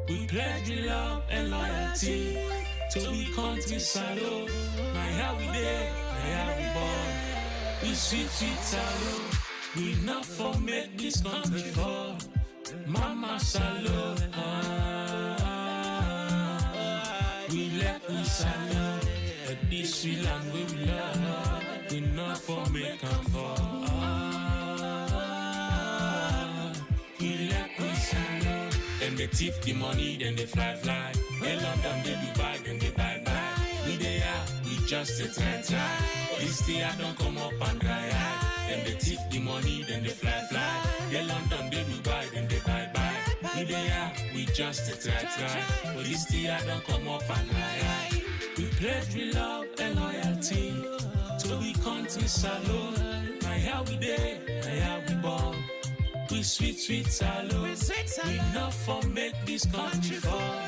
We pledge love and loyalty to the country Salone. My how we there, my how we born. We sweet Salone. We not for make this country fall. Mama Salone. We let we Salone. But this we land we love. We not for make them fall. We let we Salone. Then they thief the money, then they fly. They London, they Dubai, then they buy. We they are, we just a try. This day I don't come up and dry eye. Then they thief the money, then they fly. They London, they Dubai, then they buy. We they are, we just a try. But this day I don't come up and dry eye. We pledge we love and loyalty to the country Salone. My how we there, my how we born. We sweet Salone. We not for make this country fall.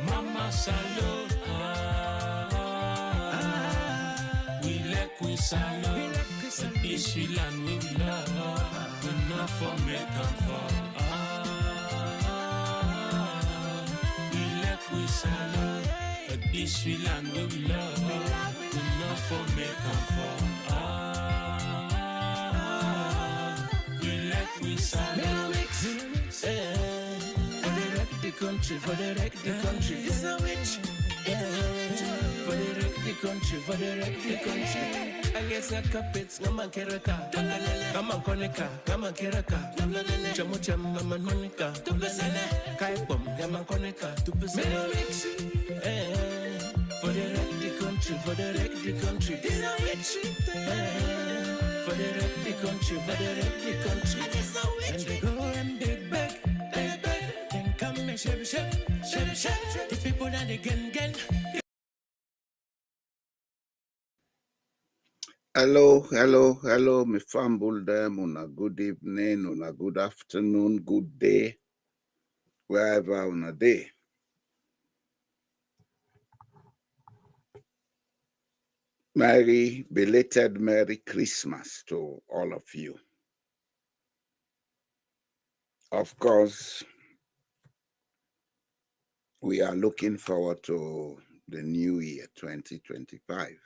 Mama Salone. We let we Salone. This we land we love. We not for make them fall. We let we Salone. This we land we love. We not for make them fall. We Salone. For the wreck the country, for the wreck the country. It's a witch. For the wreck the country, for the wreck the country. I guess I carpets, Gaman Keraka, Gaman Konica, Gaman Keraka, Chamucham, Gaman Monica, Kai Bomb, Gaman Konica, for the wreck the country, for the wreck the country. It's a witch. For the wreck the country, for the wreck the country. And they go and they beg, then come and shake. The people that they gen. Hello, me fambul them on a good evening, on a good afternoon, good day, wherever on a day. Belated Merry Christmas to all of you. Of course, we are looking forward to the new year, 2025.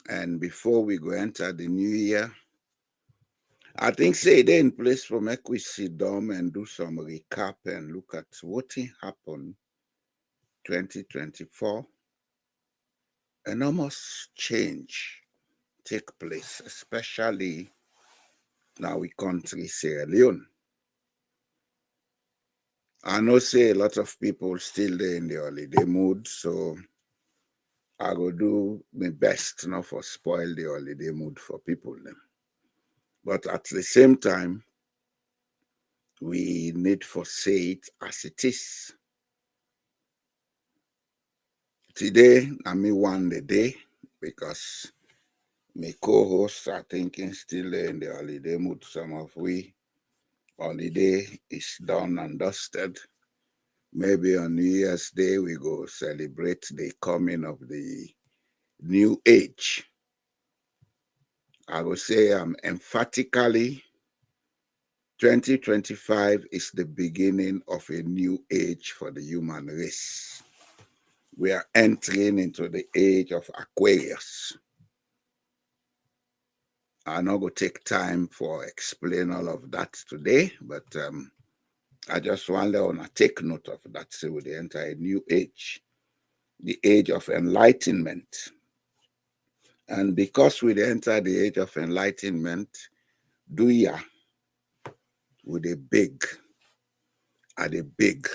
And before we go enter the new year, I think say they in place for make we sit down and do some recap and look at what happened 2024. Enormous change take place, especially now we country Sierra Leone. I know say a lot of people still there in the holiday mood, so I go do my best not for spoil the holiday mood for people them. But at the same time, we need for say it as it is. Today, I me won the day because my co-hosts are thinking still in the holiday mood. Some of we holiday is done and dusted. Maybe on New Year's Day we go celebrate the coming of the new age. I will say emphatically 2025 is the beginning of a new age for the human race. We are entering into the age of Aquarius. I'm not going to take time for explain all of that today, but I just want to take note of that. So we enter a new age, the age of enlightenment. And because we enter the age of enlightenment, do ya with a big, at a big,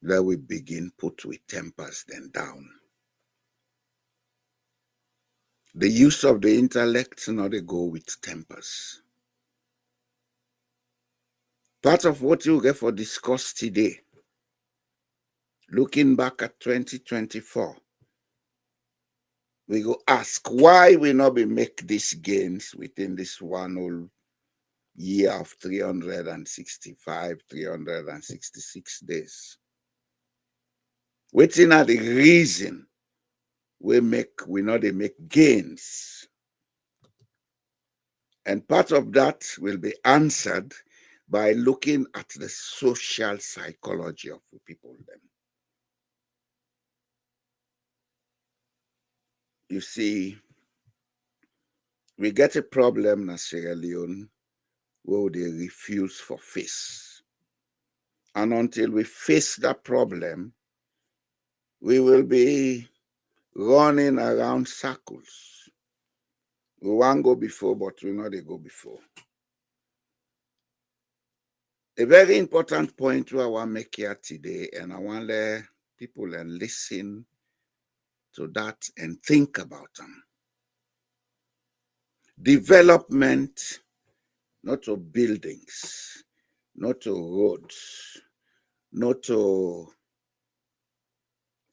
that we begin put with tempers then down. The use of the intellect, not to go with tempers. Part of what you get for discuss today, looking back at 2024, we go ask why we not be make these gains within this one whole year of 365, 366 days. Waiting at the reason we not they make gains. And part of that will be answered by looking at the social psychology of the people them. You see, we get a problem in Sierra Leone where they refuse for face. And until we face that problem, we will be running around circles. We want to go before, but we know they go before. A very important point I want to make here today, and I want to let people and listen to that and think about them. Development, not to buildings, not to roads, not to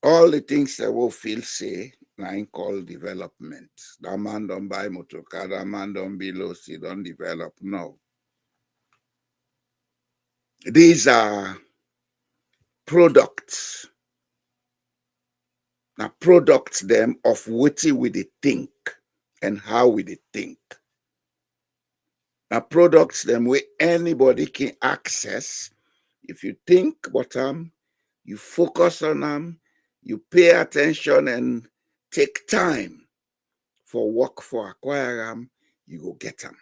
all the things that we feel say, I call development. That man don't buy motor car, that man don't be low, he don't develop. No. These are products. Now products them of what we they think and how we they think. Now products them where anybody can access. If you think about them, you focus on them, you pay attention and take time for work for acquire them, you go get them.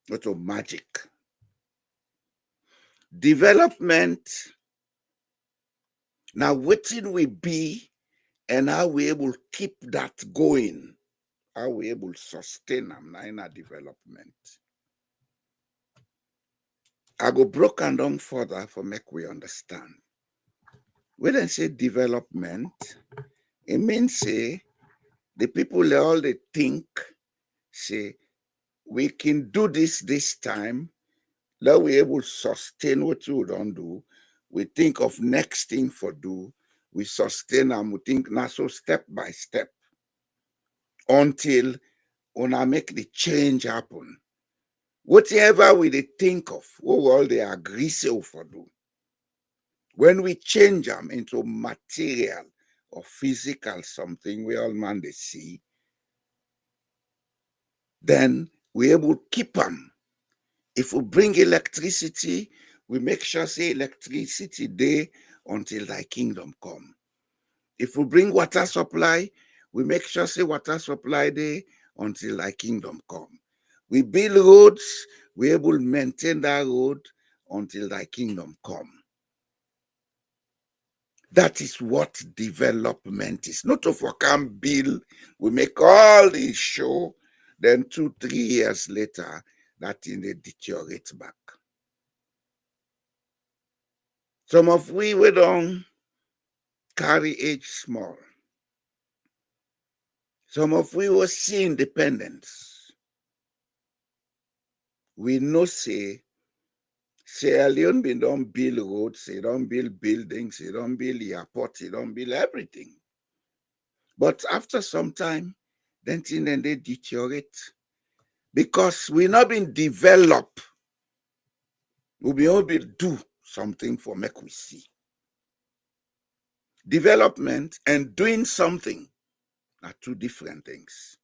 Not a magic. Development. Now what did we be and how we able to keep that going? How we able to sustain them in our development? I go broken down further for make we understand. When I say development, it means say the people they all they think say we can do this time. Now we able to sustain what we don't do. We think of next thing for do. We sustain and we think now so step by step until when I make the change happen. Whatever we they think of, what all they agree so for do. When we change them into material or physical something we all man they see, then we able to keep them. If we bring electricity, we make sure say electricity day until thy kingdom come. If we bring water supply, we make sure say water supply day until thy kingdom come. We build roads, we able to maintain that road until thy kingdom come. That is what development is. Not of what can build, we make all this show, then 2-3 years later, that thing they deteriorate back. Some of we don't carry age small. Some of we will see independence. We know say Sierra Leone been don't build roads, they don't build buildings, they don't build airports, they don't build everything. But after some time, then they deteriorate. Because we not been developed, we'll be able to do something for make we see. Development and doing something are two different things.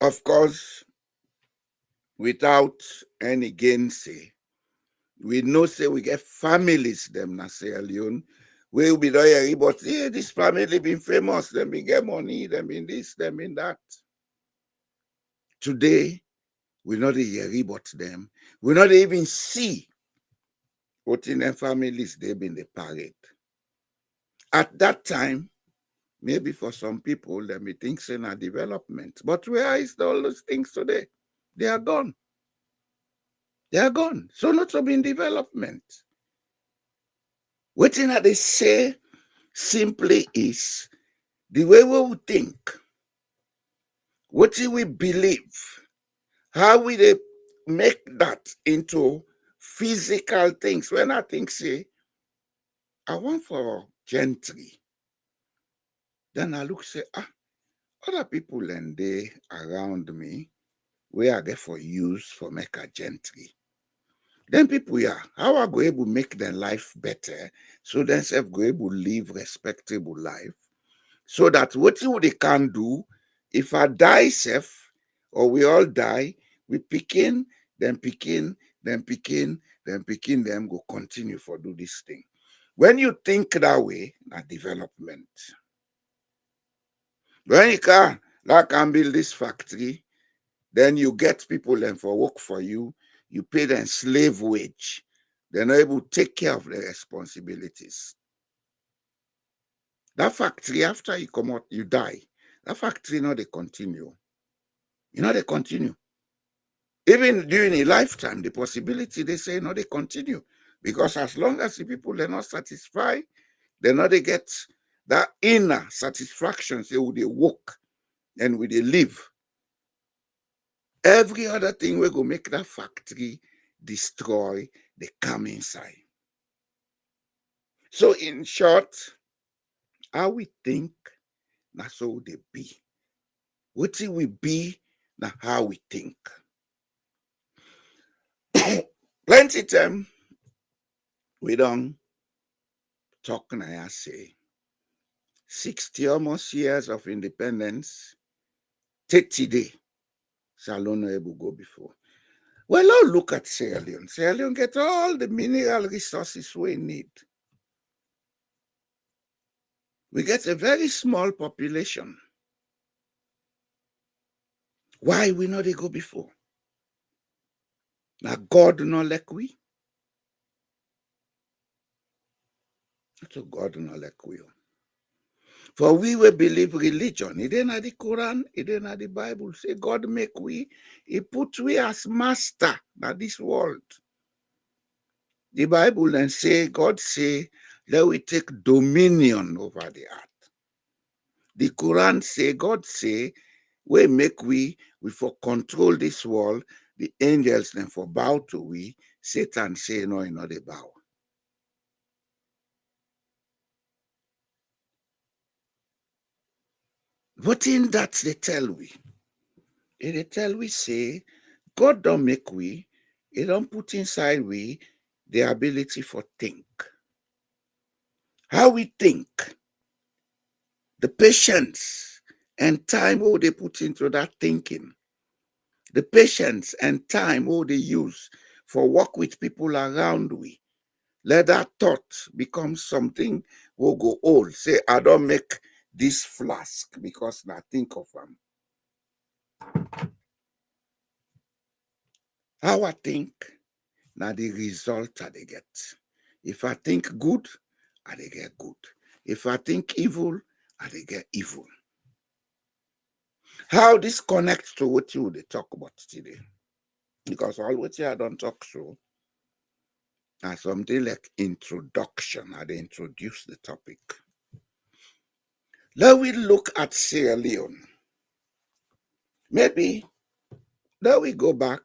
Of course, without any gainsay, we know say we get families them na Sierra Leone, we will be there, but yeah, this family been famous, them been get money, them been this, them been that. Today, we not hear about them. We not even see what in their families they been the parade. At that time, maybe for some people, they may think in a development. But where is all those things today? They are gone. They are gone. So not to be in development. What they say simply is the way we think, what we believe, how we they make that into physical things. When I think, say, I want for gentry, then I look, say, other people and they around me, where are they for use for make a gentry? Then people, how I go able to make their life better so themselves go able to live respectable life so that what they can do, if I die safe or we all die, we begin then picking, then picking, then picking them go continue for do this thing. When you think that way, na development. When you can build this factory, then you get people then for work for you pay them slave wage. They're not able to take care of their responsibilities. That factory, after you come out, you die. That factory, they continue. They continue. Even during a lifetime, the possibility, they say, they continue. Because as long as the people are not satisfied, they get that inner satisfaction, say, will they work and will they live. Every other thing we go make that factory destroy, they come inside. So in short, how we think, that's how they be. What it will be, now how we think. Plenty time, we don't talk now, say, 60 almost years of independence, 30 days, Salone able go before. Well, now look at Sierra Leone. Sierra Leone get all the mineral resources we need. We get a very small population. Why we not they go before? Now God not like we. So God not like we. For we will believe religion. It ain't at the Quran, it ain't at the Bible. Say God make we, He put we as master in this world. The Bible then say, God say, let we take dominion over the earth. The Quran say, God say, we make we for control this world. The angels then for bow to we. Satan say, no, he not they bow. What in that they tell we? They tell we say, God don't make we, He don't put inside we the ability for think. How we think, the patience and time all they put into that thinking, the patience and time all they use for work with people around we. Let that thought become something we'll go old. Say, I don't make this flask because I think of them. How I think, now the result I they get. If I think good, I they get good. If I think evil, I they get evil. How this connects to what you they talk about today? Because all what I don't talk so are something like introduction. I they introduce the topic. Let we look at Sierra Leone. Maybe let we go back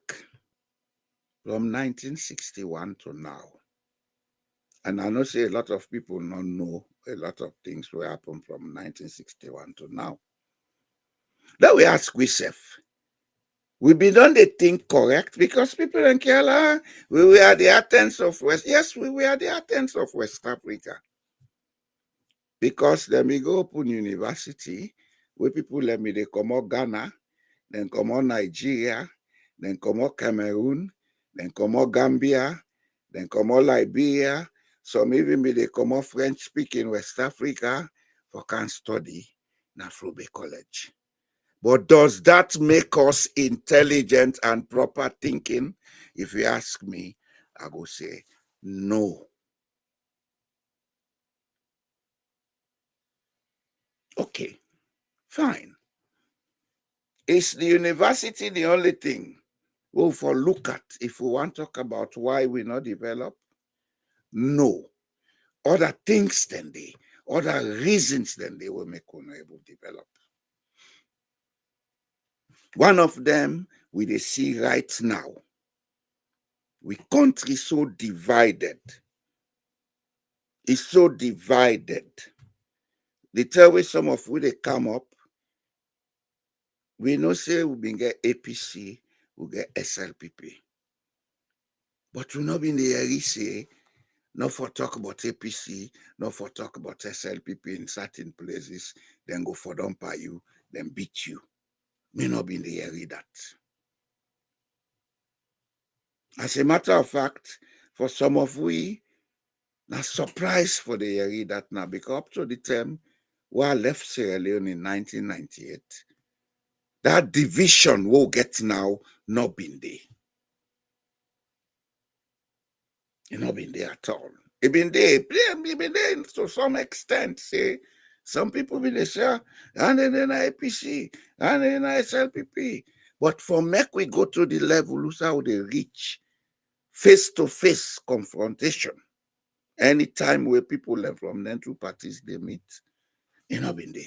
from 1961 to now. And I know say a lot of people don't know a lot of things will happen from 1961 to now. Let we ask ourselves, we be done the thing correct because people don't care. We were the Athens of West. Yes, we were the Athens of West Africa. Because let me go open university where people let me they come out Ghana, then come out Nigeria, then come out Cameroon, then come out Gambia, then come out Liberia. Some even me they come out French speaking West Africa for can study in Afrobe College. But does that make us intelligent and proper thinking? If you ask me, I go say no. Okay, fine. Is the university the only thing we'll for look at if we want to talk about why we not develop? No. Other things than they, other reasons than they will make us able to develop. One of them we they see right now. We country so divided. It's so divided. They tell we some of we they come up. We know say we been get APC, we get SLPP. But we not been the area say, not for talk about APC, not for talk about SLPP in certain places, then go for dump you, then beat you. May not be in the area that. As a matter of fact, for some of we, na surprise for the year that now, because up to the time where I left Sierra Leone in 1998, that division we'll get now not been there. It not been there at all. It been there, it been there to some extent. Say some people be there, say, and then APC, and then SLPP. But for make we go to the level how they reach face-to-face confrontation. Anytime where people learn from them two parties they meet, it not been there.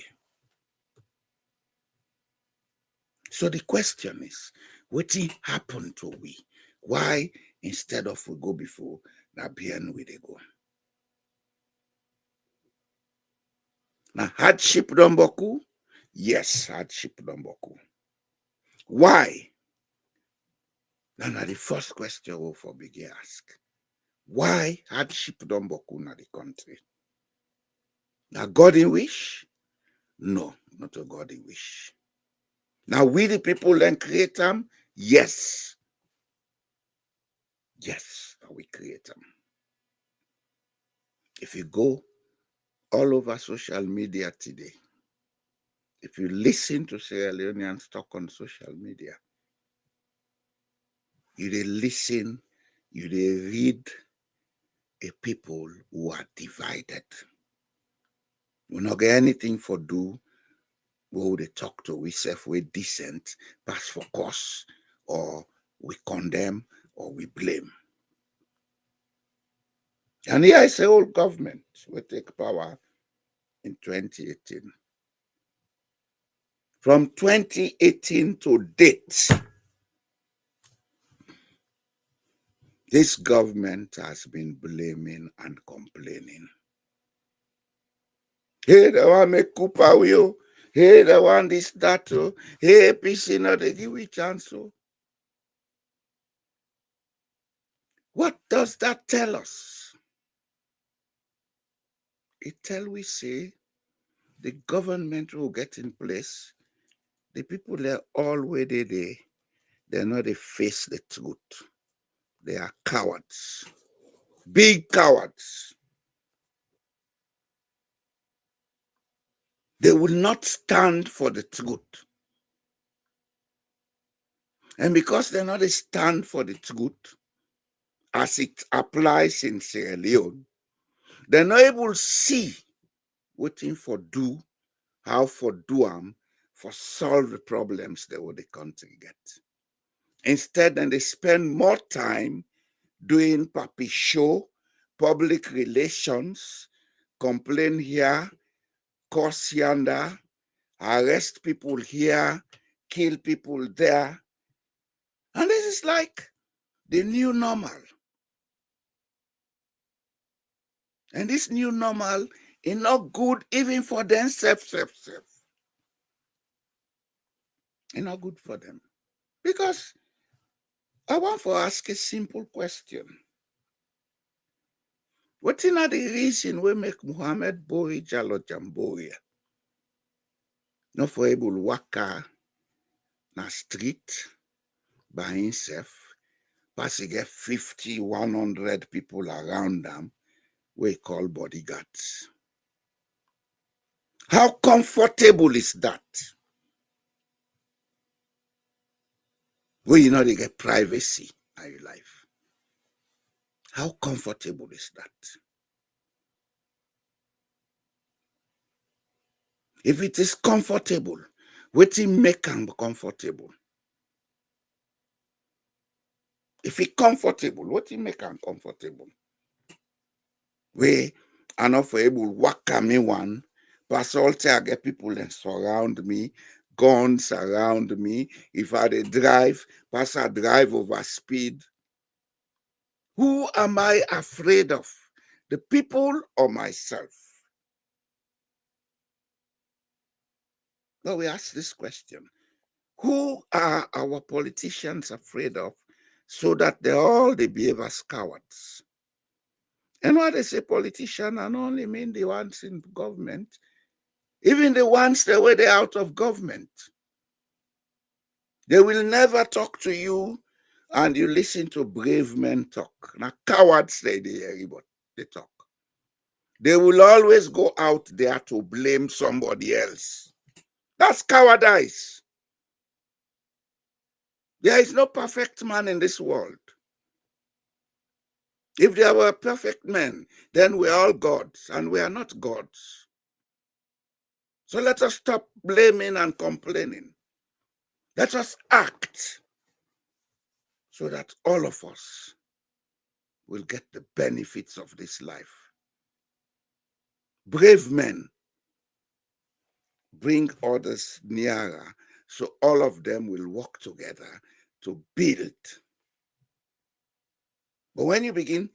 So the question is, what happened to we? Why instead of we go before, now begn we they go? Now hardship don't boku? Yes, hardship don't boku. Why? Now the first question we for begin ask. Why hardship don't boku na the country? Now God in wish? No, not a God in wish. Now we the people then create them? Yes. Yes, we create them. If you go all over social media today, if you listen to Sierra Leoneans talk on social media, you they listen, you they read a people who are divided. We not get anything for do, who they talk to, we self, we decent, pass for cause, or we condemn, or we blame. And here I say all government will take power in 2018. From 2018 to date, this government has been blaming and complaining. Hey, they want make Cooper will. Hey, they want this, that. Hey, PC, no, they give we chance. What does that tell us? It tell we say the government will get in place. The people they're already there. They're not they face the truth. They are cowards. Big cowards. They will not stand for the truth. And because they not stand for the truth, as it applies in Sierra Leone, they're not able to see waiting for do, how for do for solve the problems that the country get. Instead, then they spend more time doing puppy show, public relations, complain here, curse yonder, arrest people here, kill people there. And this is like the new normal. And this new normal is not good even for them self. It's not good for them. Because I want to ask a simple question. What is the reason we make Muhammad Bori Jalo Jamboria not for able to walk na street by himself, but he get 50, 100 people around them we call bodyguards? How comfortable is that? Where you know they get privacy in your life. How comfortable is that? If it is comfortable, what make them comfortable? If it's comfortable, what make them comfortable? We are not for able to work me one, pass all I get people and surround me, guns around me. If I dey drive, pass I drive over speed. Who am I afraid of? The people or myself? Now we ask this question. Who are our politicians afraid of so that they behave as cowards? And when they say politician, I don't only mean the ones in government, even the ones that were out of government. They will never talk to you and you listen to brave men talk. Now, cowards say they hear, but they talk. They will always go out there to blame somebody else. That's cowardice. There is no perfect man in this world. If there were perfect men, then we're all gods, and we are not gods. So let us stop blaming and complaining. Let us act so that all of us will get the benefits of this life. Brave men bring others nearer, so all of them will work together to build. But when you begin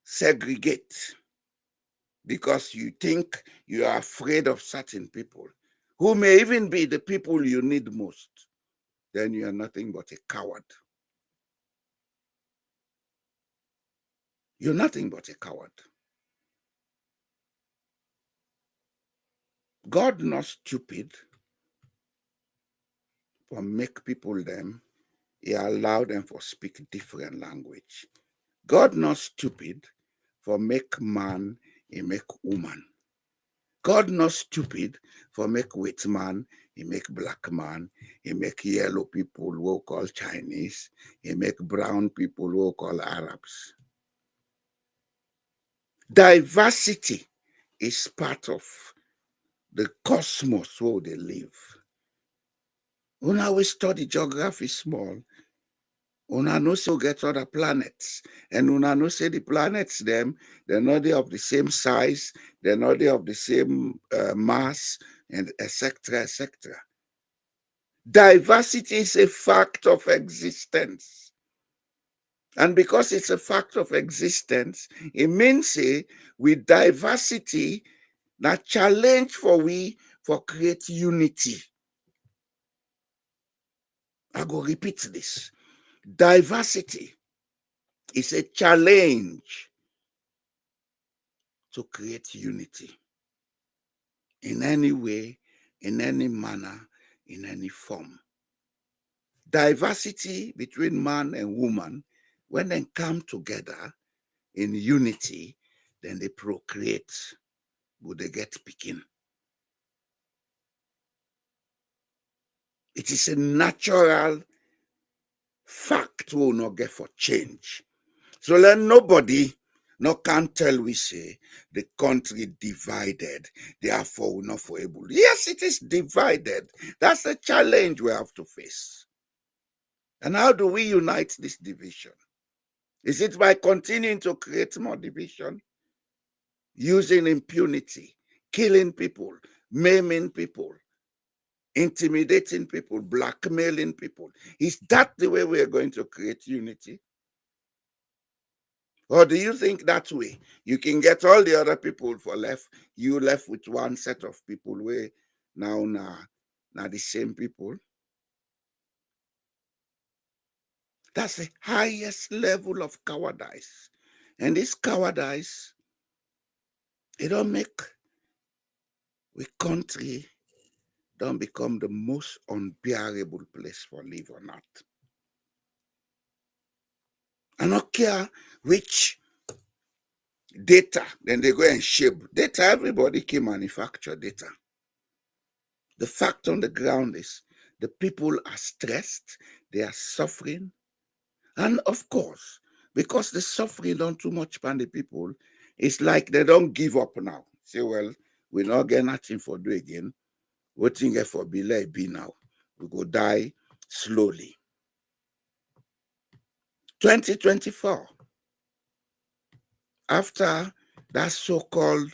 segregate because you think you are afraid of certain people, who may even be the people you need most, then you are nothing but a coward. You're nothing but a coward. God not stupid for make people them, he allow them for speak different language. God not stupid for make man, he make woman. God not stupid for make white man, he make black man, he make yellow people who call Chinese, he make brown people who call Arabs. Diversity is part of the cosmos where they live. When we study geography small, una know say we get other planets, and una know say the planets them, they're not of the same size, they're not of the same mass, and etc. etc. Diversity is a fact of existence. And because it's a fact of existence, it means say with diversity, that challenge for we for create unity. I go repeat this. Diversity is a challenge to create unity in any way, in any manner, in any form. Diversity between man and woman, when they come together in unity, then they procreate, but they get picking. It is a natural fact we will not get for change. So let nobody no can tell we say the country divided, therefore we're not for able. Yes, it is divided. That's the challenge we have to face. And how do we unite this division? Is it by continuing to create more division? Using impunity, killing people, maiming people, intimidating people, blackmailing people. Is that the way we are going to create unity? Or do you think that way you can get all the other people for left, you left with one set of people where now the same people? That's the highest level of cowardice. And this cowardice, it don't make the country don't become the most unbearable place for live or not. I don't care which data, then they go and shape data. Everybody can manufacture data. The fact on the ground is the people are stressed, they are suffering. And of course, because the suffering don't too much upon the people, it's like they don't give up now. Say, well, we not get nothing for do again. Waiting for be like be now. We go die slowly. 2024, after that so-called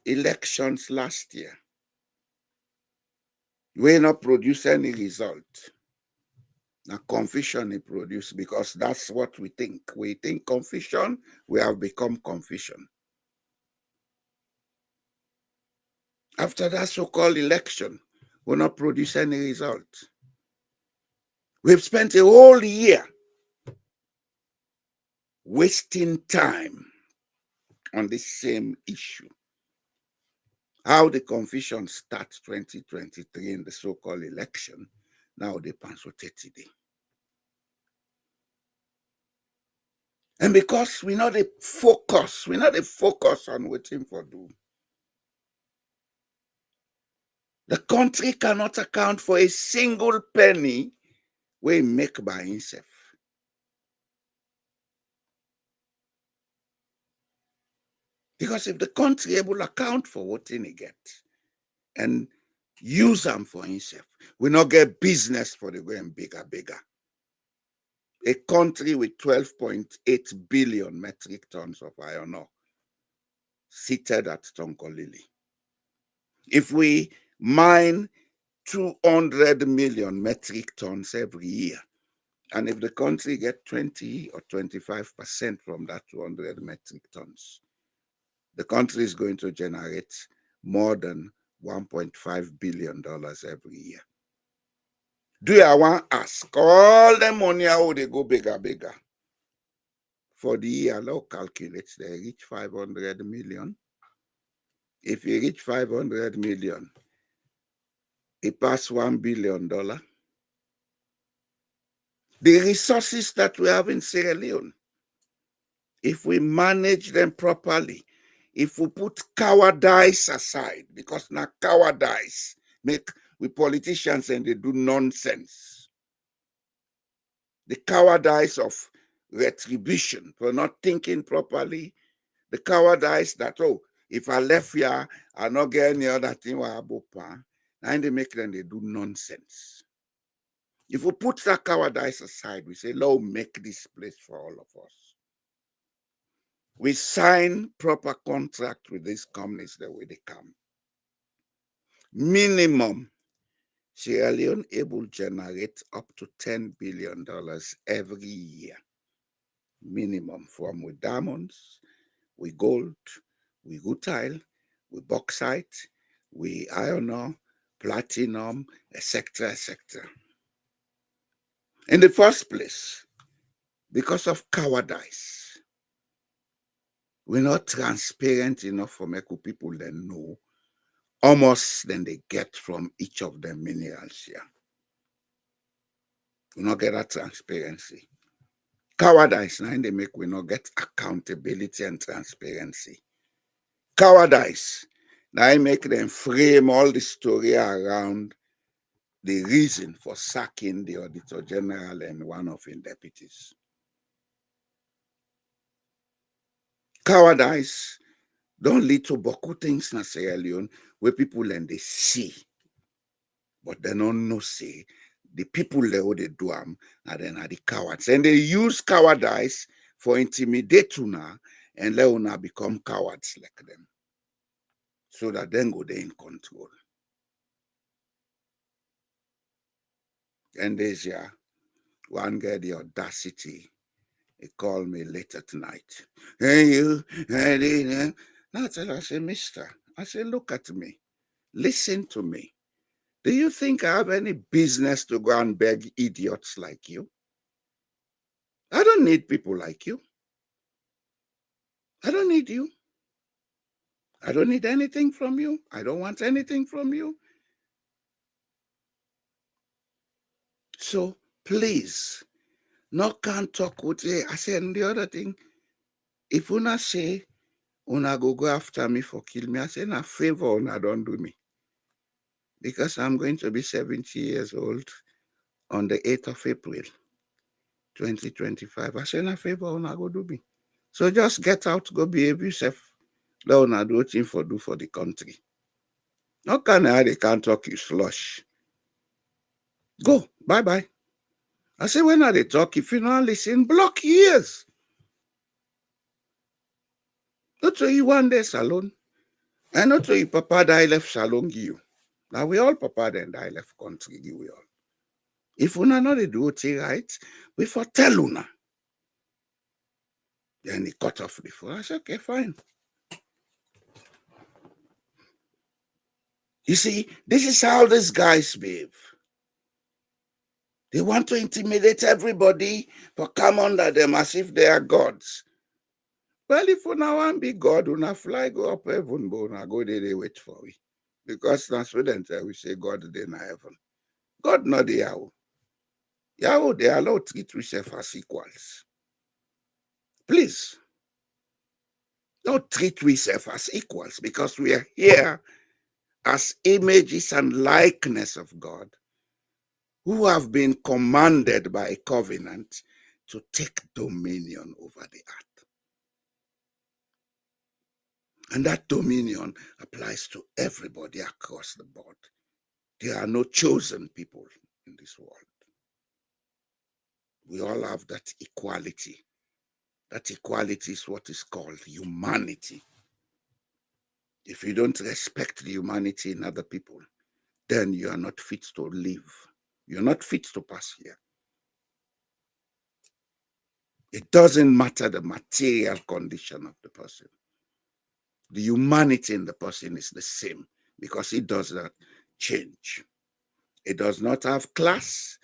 elections last year, we not produce any result. Now confusion is produced because that's what we think. We think confusion, we have become confusion. After that so-called election, we not produce any result. We've spent a whole year wasting time on this same issue. How the confusion starts 2023 in the so-called election, now they pass for 30 days. And because we not a focus on waiting for do. The country cannot account for a single penny we make by himself. Because if the country able account for what he get and use them for himself, we not get business for the going bigger. A country with 12.8 billion metric tons of iron ore seated at Tonkolili. If we mine 200 million metric tons every year, and if the country get 20 or 25% from that 200 metric tons, the country is going to generate more than $1.5 billion every year. Do I want to ask all the money how they go bigger? For the year, now calculate they reach 500 million. If you reach 500 million, it pass $1 billion. The resources that we have in Sierra Leone, if we manage them properly, if we put cowardice aside, because now cowardice make we politicians and they do nonsense. The cowardice of retribution for not thinking properly, the cowardice that, oh, if I left here, I'll not get any other thing, and they make them, they do nonsense. If we put that cowardice aside, we say, Lord, make this place for all of us. We sign proper contract with these companies the way they come. Minimum, Sierra Leone able generate up to $10 billion every year. Minimum, from with diamonds, with gold, with rutile, with bauxite, with iron ore, platinum, etc., etc. In the first place, because of cowardice, we're not transparent enough for make people then know almost than they get from each of the minerals here. We not get that transparency. Cowardice, now they make we not get accountability and transparency. Cowardice, now I make them frame all the story around the reason for sacking the Auditor General and one of his deputies. Cowardice don't lead to beaucoup things in Sierra Leone where people and they see, but they don't know say the people there who they do them are then are the cowards. And they use cowardice for intimidate una and let una become cowards like them. So that then go they in control. And there's one guy the audacity. He called me later tonight. Hey, you, hey, now I tell her, I say, mister, I say, look at me. Listen to me. Do you think I have any business to go and beg idiots like you? I don't need people like you. I don't need you. I don't need anything from you. I don't want anything from you. So please, no can't talk with you. I said, and the other thing, if una say, una go after me for kill me, I say, na favor una don't do me. Because I'm going to be 70 years old on the 8th of April, 2025. I say, na favor una go do me. So just get out, go behave yourself. Let una do what for do for the country. No can they can't talk you slush. Go, bye-bye. I say, when are they talk? If you not listen, block ears. Not so you one day Salone. And not so you papa die left Salone give you. Now we all papa then die left country give we all. If una not do it right, we for tell una. Then he cut off the phone. I said, okay, fine. You see, this is how these guys behave. They want to intimidate everybody, but come under them as if they are gods. Well, if una want be God, una fly go up heaven, but una go there, they wait for we. Because that's what we say God they in heaven. God not the Yahweh. Yahweh, they allow treat yourself as equals. Please, don't treat ourselves as equals, because we are here as images and likeness of God, who have been commanded by a covenant to take dominion over the earth. And that dominion applies to everybody across the board. There are no chosen people in this world. We all have that equality. That equality is what is called humanity. If you don't respect the humanity in other people, then you are not fit to live. You're not fit to pass here. It doesn't matter the material condition of the person. The humanity in the person is the same, because it does not change. It does not have class.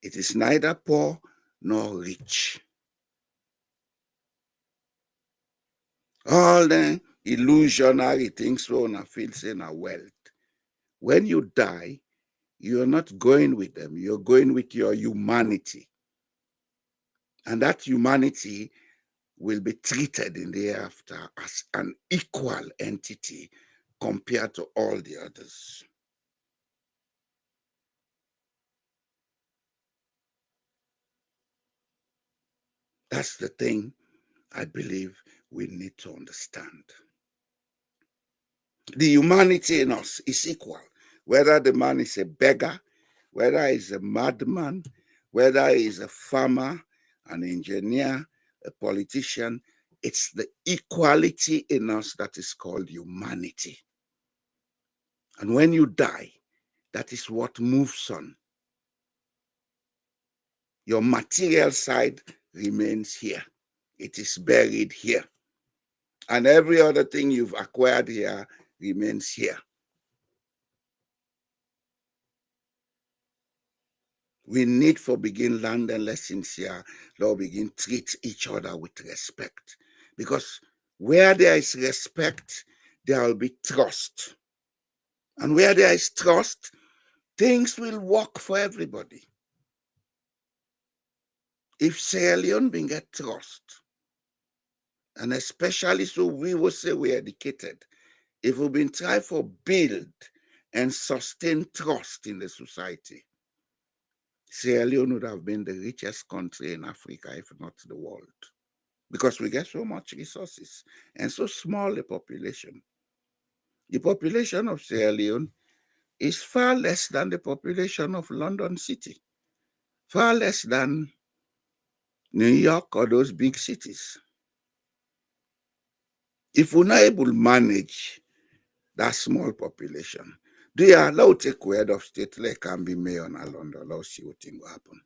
It is neither poor nor rich. All the illusionary things we want to feel saying are wealth. When you die, you're not going with them. You're going with your humanity. And that humanity will be treated in the hereafter as an equal entity compared to all the others. That's the thing I believe we need to understand. The humanity in us is equal, whether the man is a beggar, whether he's a madman, whether he's a farmer, an engineer, a politician. It's the equality in us that is called humanity. And when you die, that is what moves on. Your material side remains here. It is buried here. And every other thing you've acquired here remains here. We need for begin learn the lessons here. Lord, begin treat each other with respect. Because where there is respect, there will be trust. And where there is trust, things will work for everybody. If Sierra Leone bin get trust, and especially so we will say we're educated, if we've been trying to build and sustain trust in the society, Sierra Leone would have been the richest country in Africa, if not the world, because we get so much resources and so small a population. The population of Sierra Leone is far less than the population of London City, far less than New York or those big cities. If we're not able to manage that small population, do you allow take head of state like can be mayor in London? Let's see what thing will happen.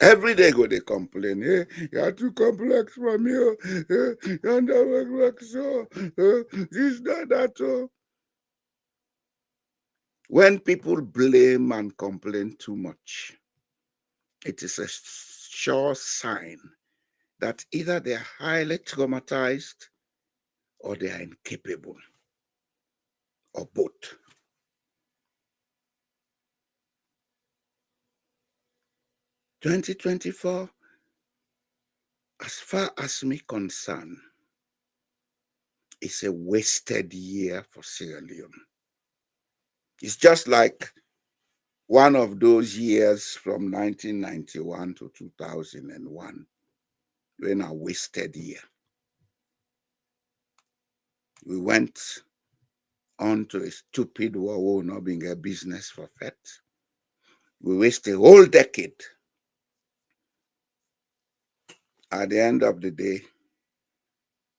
Every day go they complain, hey, you're too complex for me, you're never work so, this, that, so. When people blame and complain too much, it is a sure sign that either they're highly traumatized or they are incapable, or both. (2024), as far as me concerned, is a wasted year for Sierra Leone. It's just like one of those years from 1991 to 2001, when a wasted year. We went on to a stupid war, not being a business for fat. We wasted a whole decade. At the end of the day,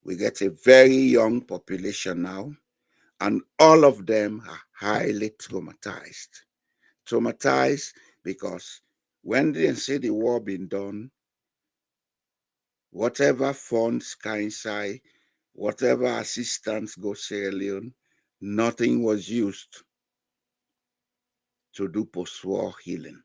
we get a very young population now, and all of them are highly traumatized. Traumatized because when they say the war been done, whatever funds Kansai, whatever assistance go Sierra Leone, nothing was used to do post-war healing.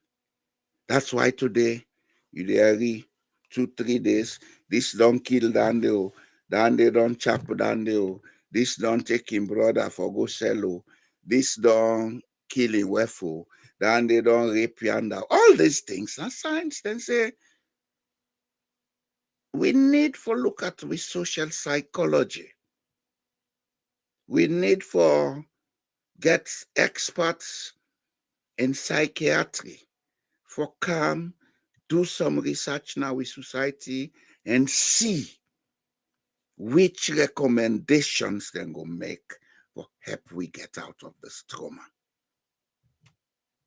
That's why today, you every 2-3 days, this don't kill Dande, Dande don't chop Dande, this don't take him brother for go sell, this don't kill him wefo, Dande don't rape yanda. All these things are signs. Then say, we need for look at with social psychology. We need for get experts in psychiatry for come, do some research now with society and see which recommendations they go make for help we get out of this trauma.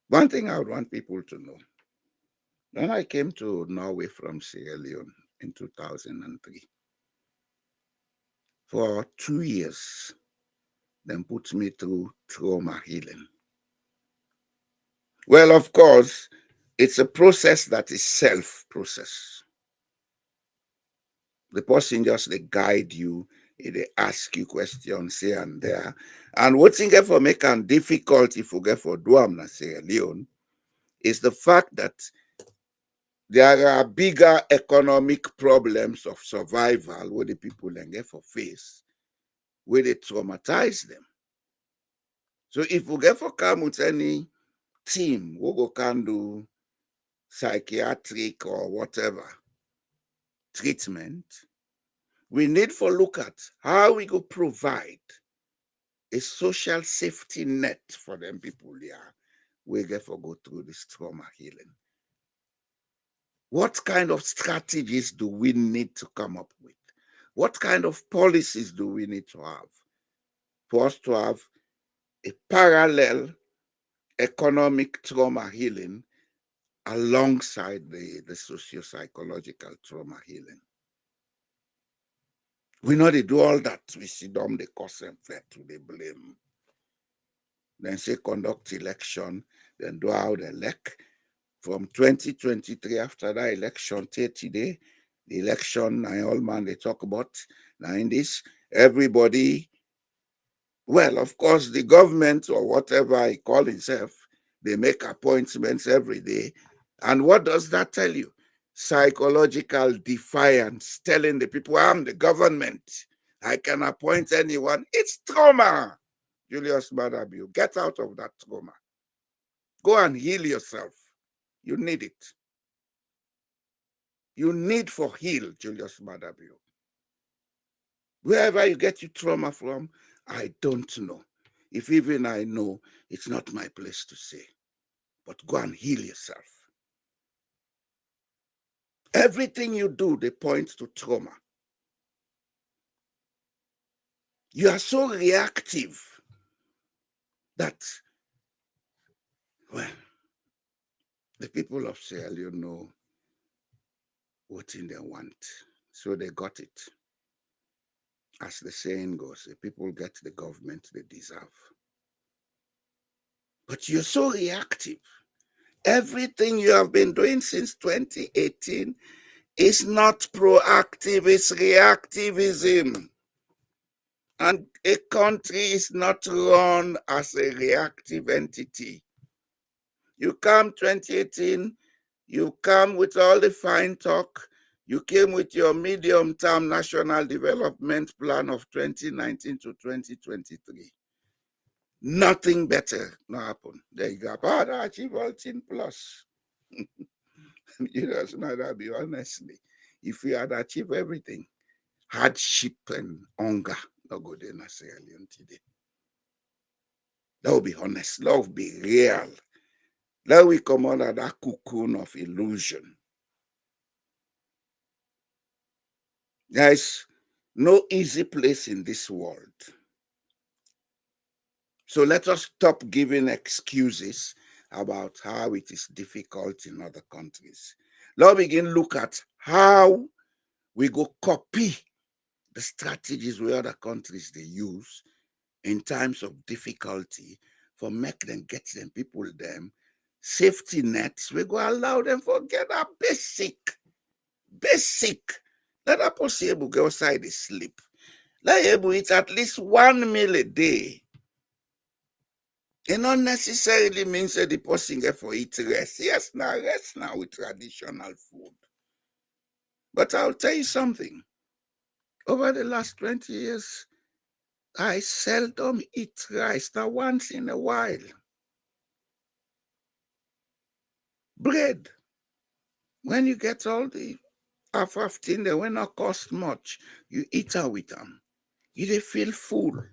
One thing I would want people to know, when I came to Norway from Sierra Leone in 2003, for 2 years, then put me through trauma healing. Well, of course, it's a process that is self-process. The person just they guide you, they ask you questions here and there. And what's in for make it difficult if you get for Duam na Sierra Leone is the fact that there are bigger economic problems of survival where the people then get for face, where they traumatize them. So if we get for come with any team, we go can do psychiatric or whatever treatment, we need for look at how we go provide a social safety net for them people there. We get for go through this trauma healing. What kind of strategies do we need to come up with? What kind of policies do we need to have for us to have a parallel economic trauma healing alongside the socio-psychological trauma healing? We know they do all that. We see them, they cause them fair to the blame. Then say conduct election, then do out the elect. From 2023, after that election, 30 day, the election, now all man they talk about, now in this, everybody, well, of course, the government or whatever he call himself, they make appointments every day. And what does that tell you? Psychological defiance, telling the people, I'm the government. I can appoint anyone. It's trauma. Julius Madabu, get out of that trauma. Go and heal yourself. You need it. You need for heal, Julius Madabu. Wherever you get your trauma from, I don't know. If even I know, it's not my place to say. But go and heal yourself. Everything you do, they point to trauma. You are so reactive that, well, the people of Sierra Leone know what they want. So they got it. As the saying goes, the people get the government they deserve. But you're so reactive. Everything you have been doing since 2018 is not proactive, it's reactivism. And a country is not run as a reactive entity. You come 2018, you come with all the fine talk, you came with your medium-term national development plan of 2019 to 2023. Nothing better no happen. There you go. But I achieve all 10 plus. You just know that be honestly. If we had achieved everything, hardship and hunger, no go there na Sierra Leone today. That would be honest. That would be real. Let we come out of that cocoon of illusion. There is no easy place in this world. So let us stop giving excuses about how it is difficult in other countries. Let's begin look at how we go copy the strategies where other countries they use in times of difficulty for make them get them people them safety nets. We go allow them for get a basic. Let a person able go outside and sleep. Let able eat at least 1 meal a day. It not necessarily means that the person get for eat rest. Yes, now rest now with traditional food. But I'll tell you something. Over the last 20 years, I seldom eat rice, now once in a while. Bread. When you get all the half thing that will not cost much. You eat her with them. You dey feel full.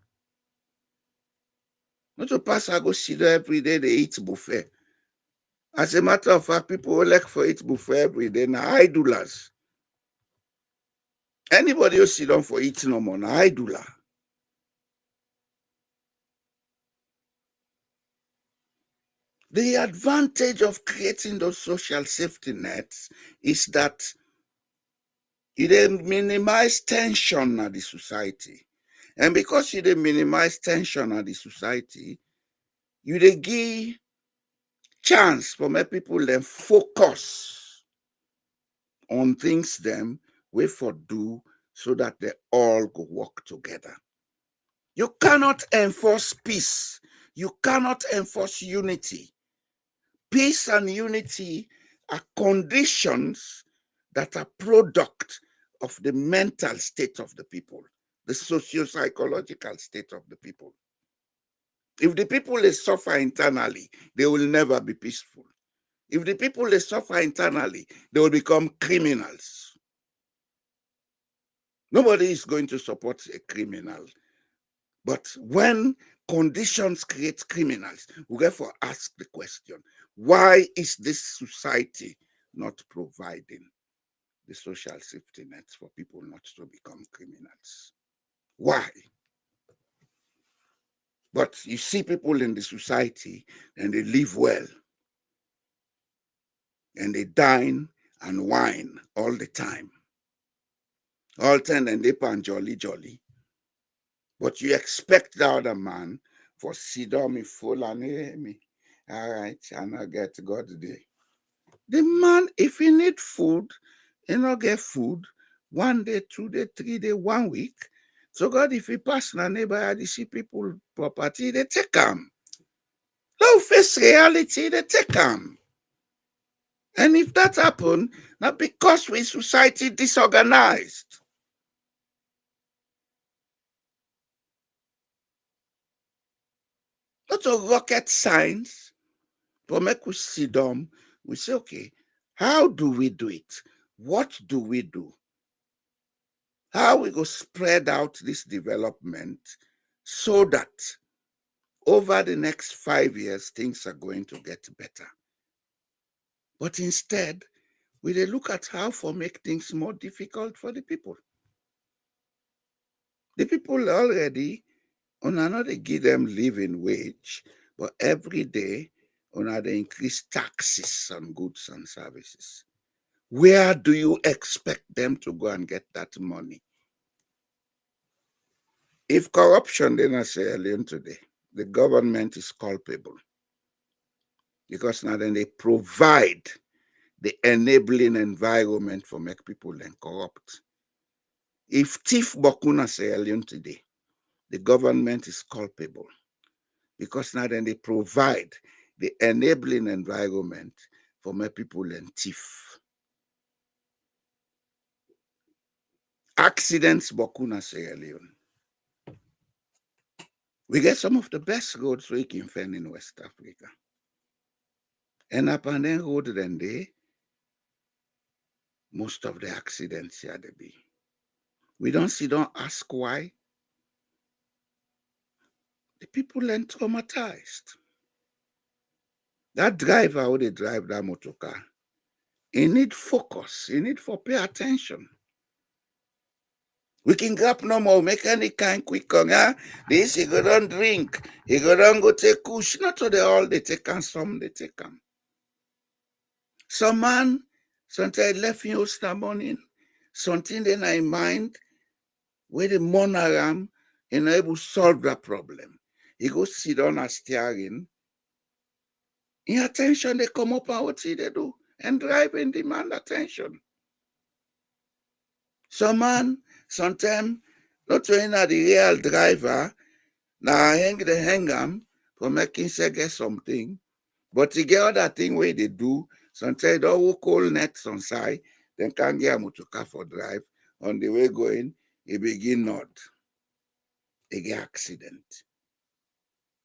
Not to pass, I go sit there every day, they eat buffet. As a matter of fact, people who like for eat buffet every day now idlers. Anybody who sit down for eating no more, now idler. The advantage of creating those social safety nets is that it minimize tension in the society. And because you minimize tension in the society, you give chance for my people then focus on things them we for do so that they all go work together. You cannot enforce peace. You cannot enforce unity. Peace and unity are conditions that are product of the mental state of the people, the socio-psychological state of the people. If the people they suffer internally, they will never be peaceful. If the people they suffer internally, they will become criminals. Nobody is going to support a criminal. But when conditions create criminals, we therefore ask the question, why is this society not providing the social safety nets for people not to become criminals? Why? But you see people in the society and they live well and they dine and wine all the time. All time and they pan jolly jolly. But you expect the other man for sit down me full and me. All right, and I get God day. The man, if he need food, he not get food 1 day, 2 day, 3 day, 1 week. So God, if he pass na neighbor, they see people property, they take them. Now face reality, they take them. And if that happen, not because we society disorganized. Not a rocket science, but make we sit down, we say, okay, how do we do it? What do we do? How we go spread out this development so that over the next 5 years, things are going to get better. But instead, we look at how to make things more difficult for the people. The people already, on another give them living wage, but every day, on another increase taxes on goods and services. Where do you expect them to go and get that money? If corruption, then I say earlier today, the government is culpable. Because now then they provide the enabling environment for make people then corrupt. If thief Bokuna say earlier today, the government is culpable. Because now then they provide the enabling environment for make people then thief. Accidents Bokuna say earlier. We get some of the best roads we can find in West Africa. And up on the road then most of the accidents here they be. We don't ask why. The people then traumatized. That driver who they drive that motor car, he need focus. He need for pay attention. We can grab no more, make any kind quick on this, he go down drink, he go down go take kush. Not to the all they take and some they take them. Some man, sometimes left in house that morning, something in my mind, where the monoram, he not able to solve that problem. He go sit down at steering. In attention, they come up and what they do, and driving demand attention. Some man, sometimes, not to the real driver, now they hang them for making say get something, but to get other thing where they do, sometimes they will call nets on side, then can't get a motor car for drive. On the way going, he begin nod. They get accident.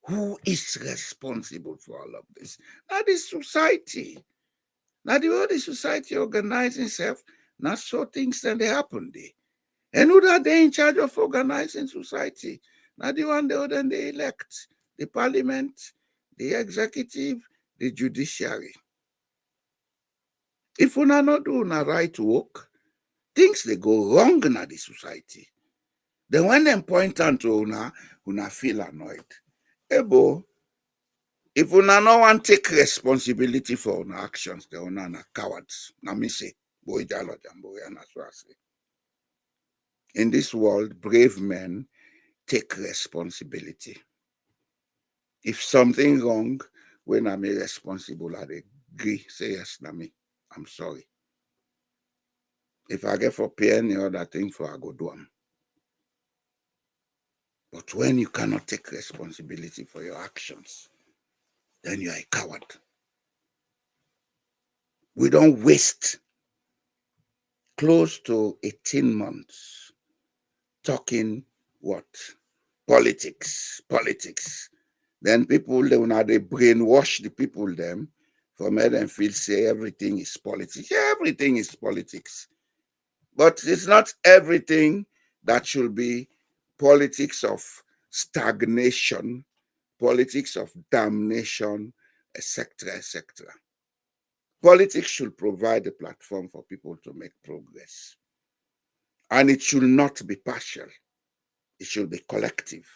Who is responsible for all of this? Not the society. Now the way the society organizes itself, Now, so things then they happen there. And who are they in charge of organizing society? Now, the one then they elect the parliament, the executive, the judiciary. If una not do una right work, things they go wrong in the society. Then when them point out to una feel annoyed. Ebo, if una no want take responsibility for una actions, then una na cowards. Na me say, boy jalo jambo, and that's what I say. In this world, brave men take responsibility. If something wrong, when I'm irresponsible, I agree, say yes, na me. I'm sorry. If I get for pay any other thing for I go do them. But when you cannot take responsibility for your actions, then you are a coward. We don't waste close to 18 months talking what? Politics. Then people, they brainwash the people them for make them feel say everything is politics. Yeah, everything is politics. But it's not everything that should be politics of stagnation, politics of damnation, etc., etc. Politics should provide a platform for people to make progress. And it should not be partial. It should be collective.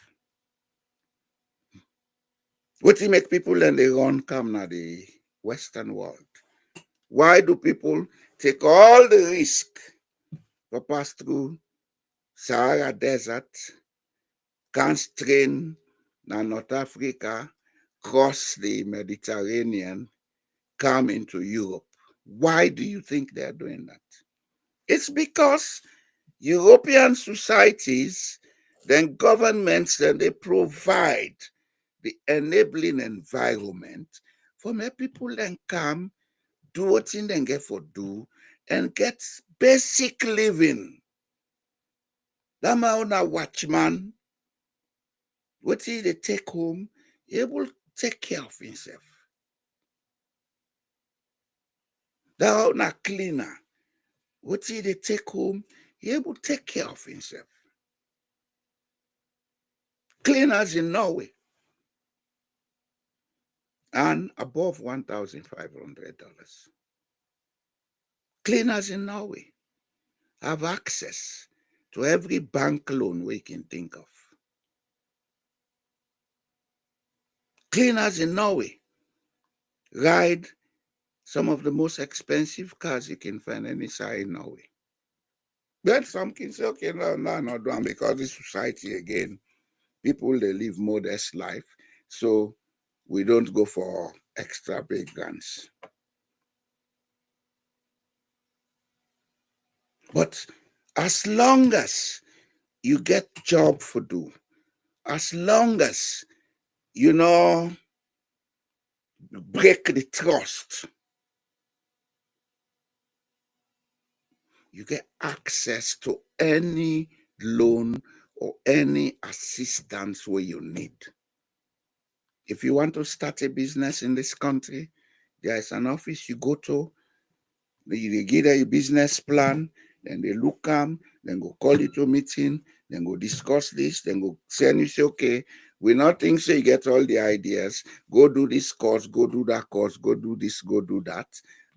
What do you make people and they run come now the Western world? Why do people take all the risk to pass through Sahara Desert, constrain na North Africa, cross the Mediterranean, come into Europe? Why do you think they're doing that? It's because European societies, then governments, then they provide the enabling environment for my people then come, do what they get for do, and get basic living. That man a watchman, what they take home, he able to take care of himself. That man a cleaner, what they take home, he able to take care of himself. Cleaners in Norway and above $1,500. Cleaners in Norway have access to every bank loan we can think of. Cleaners in Norway ride some of the most expensive cars you can find anywhere in Norway. Then some can say, okay, no, not doing because this society again, people they live modest life, so we don't go for extra big guns. But as long as you get job for do, as long as you know break the trust, you get access to any loan or any assistance where you need. If you want to start a business in this country, there is an office you go to, they give you a business plan, then they look then go call you to a meeting, then go discuss this, then go send you say, okay, we not think so you get all the ideas, go do this course, go do that course, go do this, go do that.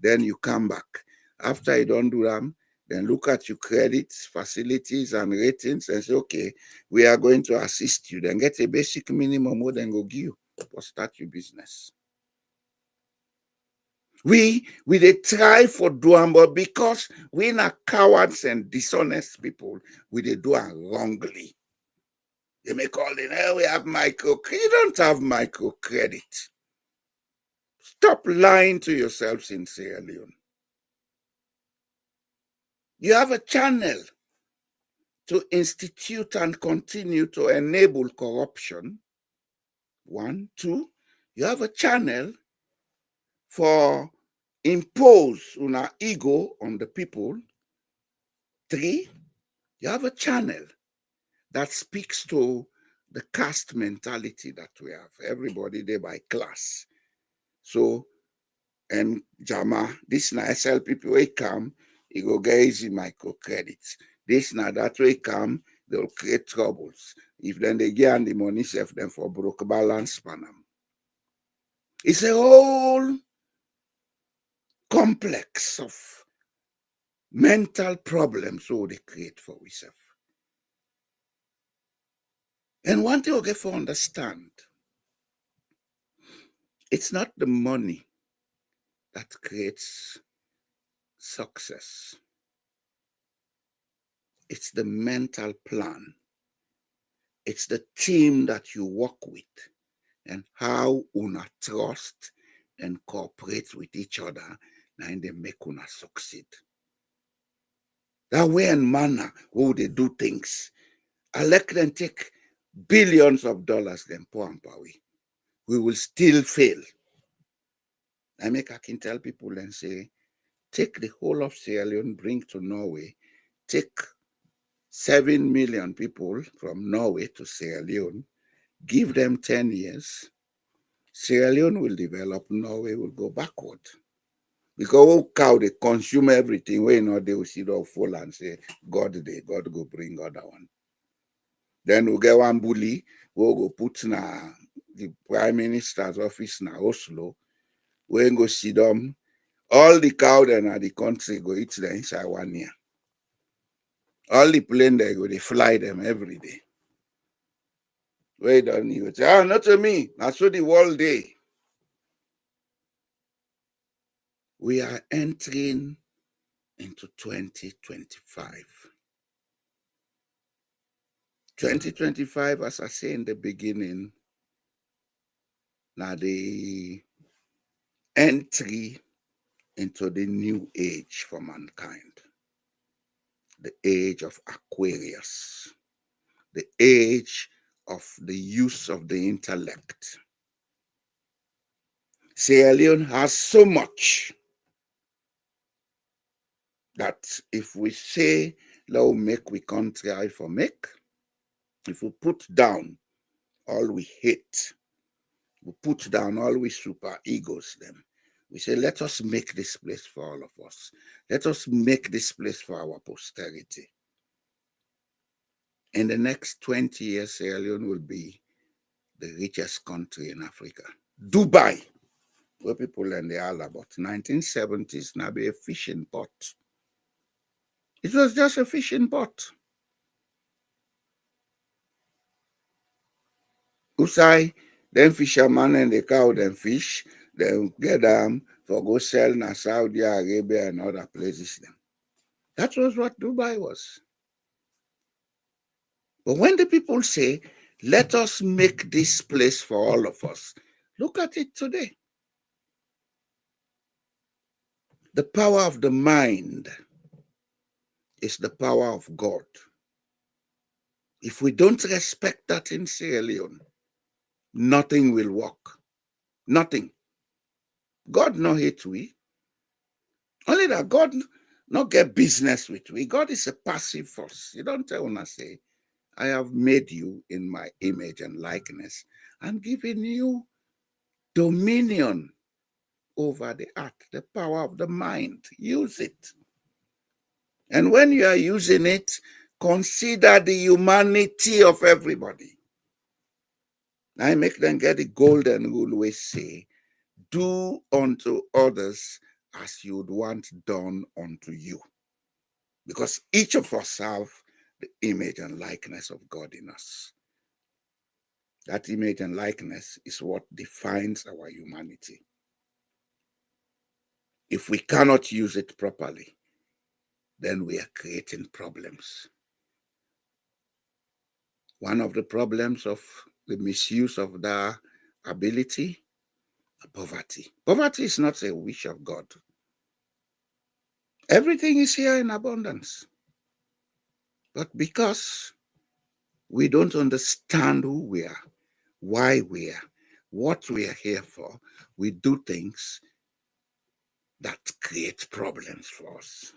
Then you come back. After you don't do them, then look at your credits, facilities, and ratings and say, okay, we are going to assist you. Then get a basic minimum, more then go give you or start your business. We they try for doing, but because we are cowards and dishonest people, we they do it wrongly. They may call it, hey, we have microcredit. You don't have microcredit. Stop lying to yourselves in Sierra Leone. You have a channel to institute and continue to enable corruption. 1, 2, you have a channel for impose una ego on the people. 3, you have a channel that speaks to the caste mentality that we have. Everybody there by class. So, and Jama, this na SL people will come, he go get easy microcredits. This now that way come, they'll create troubles. If then they get the money, save them for broke balance panam. It's a whole complex of mental problems so they create for ourselves. And one thing we get to understand, it's not the money that creates success. It's the mental plan. It's the team that you work with and how una trust and cooperate with each other and they make una succeed. That way and manner how they do things. I let them take billions of dollars then pour and away. We will still fail. I can tell people and say, take the whole of Sierra Leone, bring to Norway, take 7 million people from Norway to Sierra Leone, give them 10 years, Sierra Leone will develop, Norway will go backward. Because cow, they consume everything, they will see the fall and say, God go bring other one. Then we'll get one bully, we'll go put na the Prime Minister's office na Oslo, we'll go see them. All the cow then at the country go eat them inside 1 year. All the plane they go, they fly them every day. Wait on you. Say, not to me. That's what the world day. We are entering into 2025. 2025, as I say in the beginning, now the entry into the new age for mankind. The age of Aquarius. The age of the use of the intellect. Sierra Leone has so much that if we say, "Now make we country for make," if we put down all we hate, we put down all we super egos, them. We say, let us make this place for all of us. Let us make this place for our posterity. In the next 20 years, Sierra Leone will be the richest country in Africa. Dubai, where people learn the all about 1970s, now be a fishing pot. It was just a fishing pot. Usai, then fishermen and the cow, then fish, then get them for go sell in Saudi Arabia and other places. Then. That was what Dubai was. But when the people say, let us make this place for all of us, look at it today. The power of the mind is the power of God. If we don't respect that in Sierra Leone, nothing will work. Nothing. God no hate we. Only that God not get business with we. God is a passive force. You don't tell una say, I have made you in my image and likeness and given you dominion over the earth, the power of the mind. Use it. And when you are using it, consider the humanity of everybody. I make them get the golden rule we say, do unto others as you would want done unto you. Because each of us have the image and likeness of God in us. That image and likeness is what defines our humanity. If we cannot use it properly, then we are creating problems. One of the problems of the misuse of that ability, poverty. Poverty is not a wish of God. Everything is here in abundance. But because we don't understand who we are, why we are, what we are here for, we do things that create problems for us.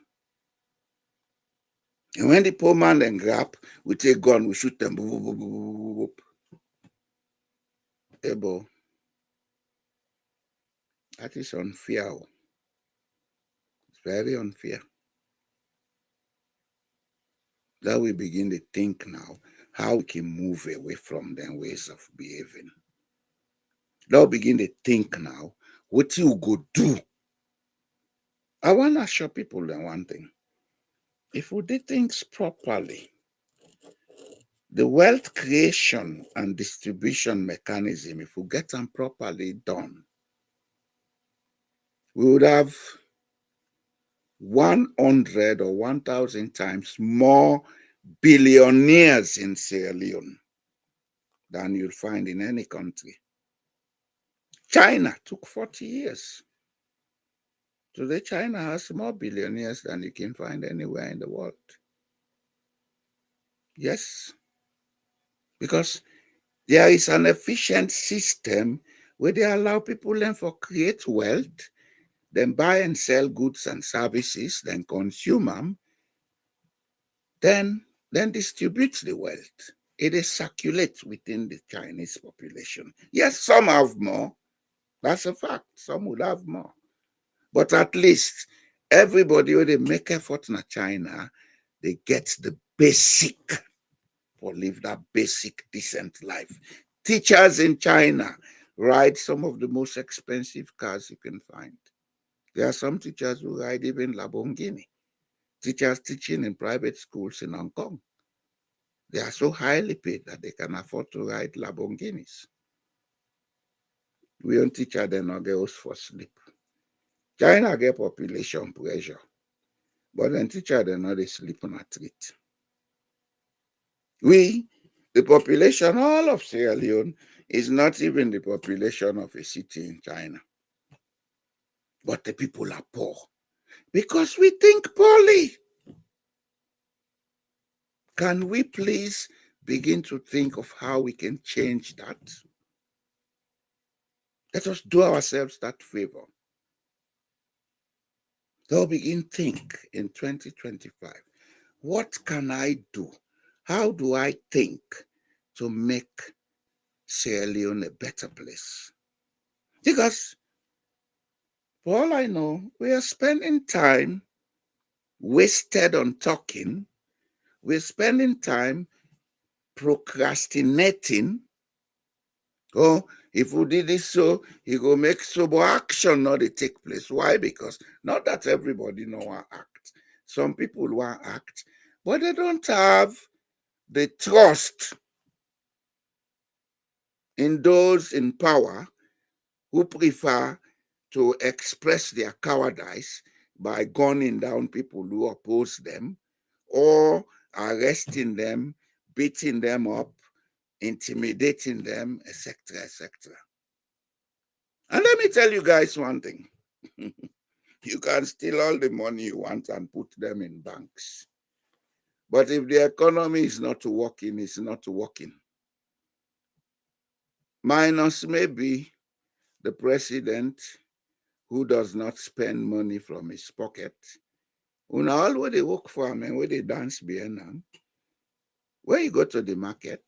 And when the poor man then grab, we take gun, we shoot them. Boop, boop, boop, boop, boop. Ebo, that is unfair. It's very unfair. that we begin to think now how we can move away from them ways of behaving. That we begin to think now what you go do. I want to show people that one thing. If we do things properly, the wealth creation and distribution mechanism, if we get them properly done, we would have 100 or 1,000 times more billionaires in Sierra Leone than you'll find in any country. China took 40 years. Today, China has more billionaires than you can find anywhere in the world. Yes, because there is an efficient system where they allow people then for create wealth, then buy and sell goods and services, then consume them, then distribute the wealth. It is circulates within the Chinese population. Yes, some have more. That's a fact. Some would have more. But at least everybody who they make effort in China, they get the basic or live that basic decent life. Teachers in China ride some of the most expensive cars you can find. There are some teachers who ride even Lamborghini. Teachers teaching in private schools in Hong Kong. They are so highly paid that they can afford to ride Lamborghinis. We don't teach them no girls for sleep. China get population pressure, but then teacher them not they sleep on a treat. We, the population, all of Sierra Leone, is not even the population of a city in China. But the people are poor because we think poorly. Can we please begin to think of how we can change that? Let us do ourselves that favor. They'll begin think in 2025, what can I do? How do I think to make Sierra Leone a better place? Because for all I know, we are spending time wasted on talking. We're spending time procrastinating. Oh, if we did this so, he go make sober action not to take place. Why? Because not that everybody know how act. Some people want act, but they don't have the trust in those in power who prefer to express their cowardice by gunning down people who oppose them or arresting them, beating them up, intimidating them, etc., etc. And let me tell you guys one thing. You can steal all the money you want and put them in banks. But if the economy is not working, it's not working. Minus maybe the president who does not spend money from his pocket. Una all where they work for him and where they dance behind them. When you go to the market,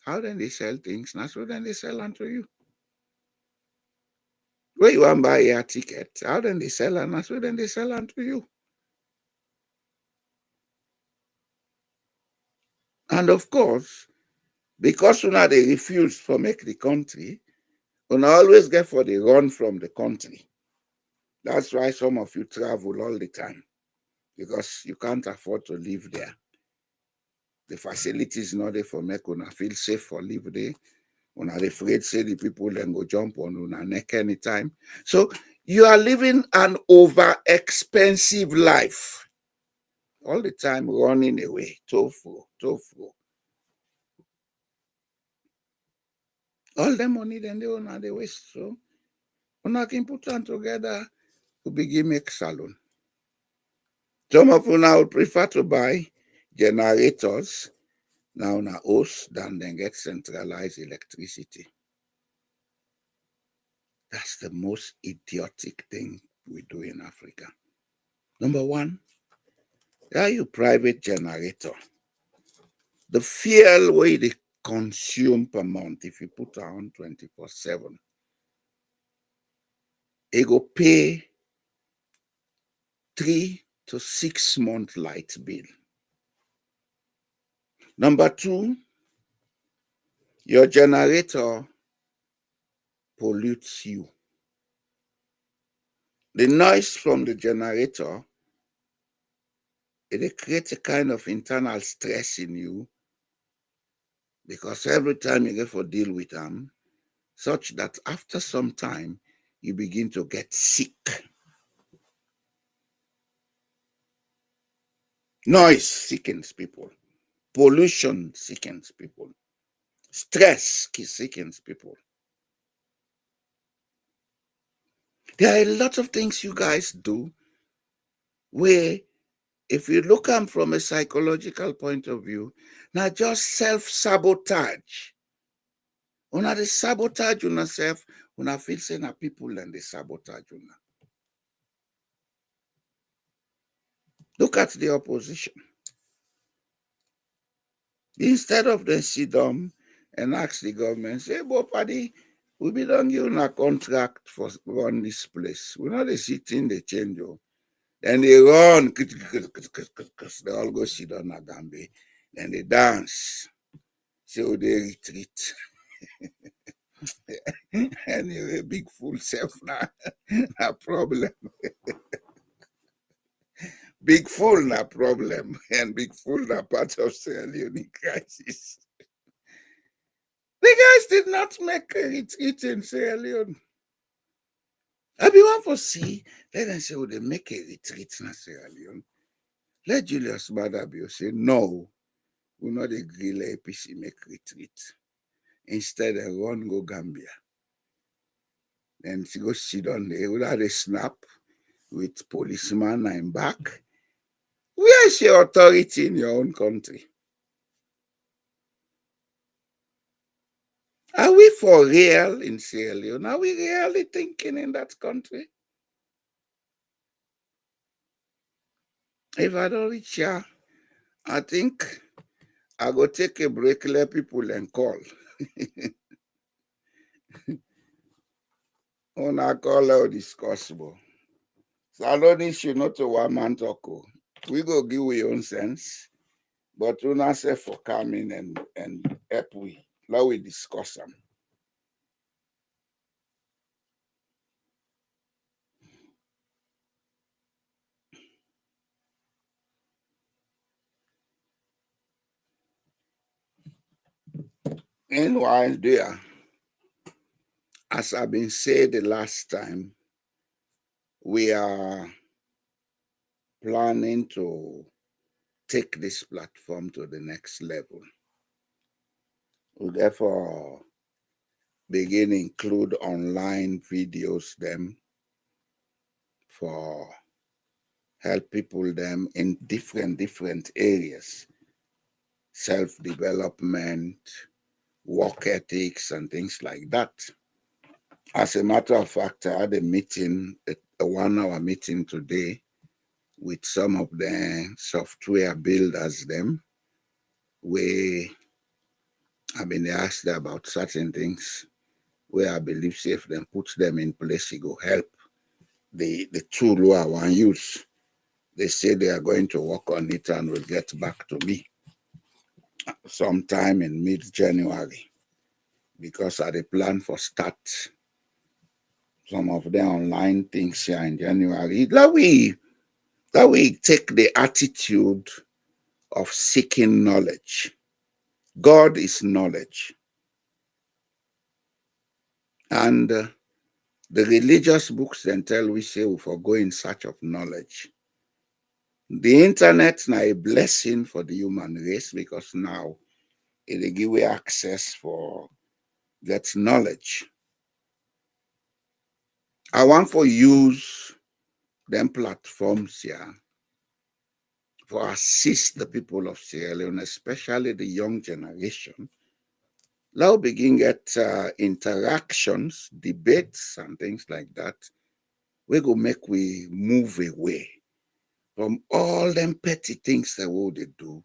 how then they sell things? That's what then they sell unto you. Where you want to buy your ticket, how then they sell and that's what then they sell unto you. And of course, because una they refuse to make the country, una always get for the run from the country. That's why some of you travel all the time, because you can't afford to live there. The facilities not there for make una feel safe for live there. Una afraid say the people then go jump on una neck anytime. So you are living an over expensive life. All the time running away. Tofu. All the money then they own they waste. So una can put them together to begin make salon. Some of una would prefer to buy generators now na host than then get centralized electricity. That's the most idiotic thing we do in Africa. Number one, are you private generator? The fuel where they consume per month, if you put on 24/7, it go pay 3 to 6 month light bill. Number two, your generator pollutes you. The noise from the generator, it creates a kind of internal stress in you because every time you get to deal with them, such that after some time, you begin to get sick. Noise sickens people. Pollution sickens people. Stress sickens people. There are a lot of things you guys do where, if you look at them from a psychological point of view, not just self-sabotage. Una dey sabotage una self, una feel say na people and they sabotage una. Look at the opposition. Instead of them sit down and ask the government, say, but paddy, we be done give a contract for run this place. We not dey sit in the change. Then they run, they all go sit down at Gambe. Then they dance. So they retreat. Anyway, big fool self now. A problem. Big fool na problem. And big fool na part of Sierra Leone crisis. The guys did not make a retreat in Sierra Leone. I be one for see, let them say, oh, they make a retreat in Sierra Leone. Let Julius Badabio say, no, we not agree let APC make retreat. Instead, they run go Gambia. Then she go sit on there without a snap with policeman and back. Where is your authority in your own country? Are we for real in Sierra Leone? Are we really thinking in that country? If I don't reach here, I think I go take a break, let people and call. On a call out discussable. Salone issue not to one man talk. We go give we own sense, but we not say for coming and help we. Now we discuss them. Meanwhile, there, as I've been said the last time, we are planning to take this platform to the next level. We therefore begin include online videos them for help people them in different areas, self-development, work ethics, and things like that. As a matter of fact, I had a meeting, a 1 hour meeting today with some of the software builders them, where I've been asked about certain things where I believe if them put them in place, it will help the tool who I want to use. They say they are going to work on it and will get back to me sometime in mid-January, because I had plan for start some of the online things here in January. That we take the attitude of seeking knowledge. God is knowledge. And the religious books then tell we say we for go in search of knowledge. The internet is now a blessing for the human race because now it give you access for that knowledge. I want for use them platforms here for assist the people of Sierra Leone, especially the young generation. Now begin get interactions, debates, and things like that. We go make we move away from all them petty things that what they do.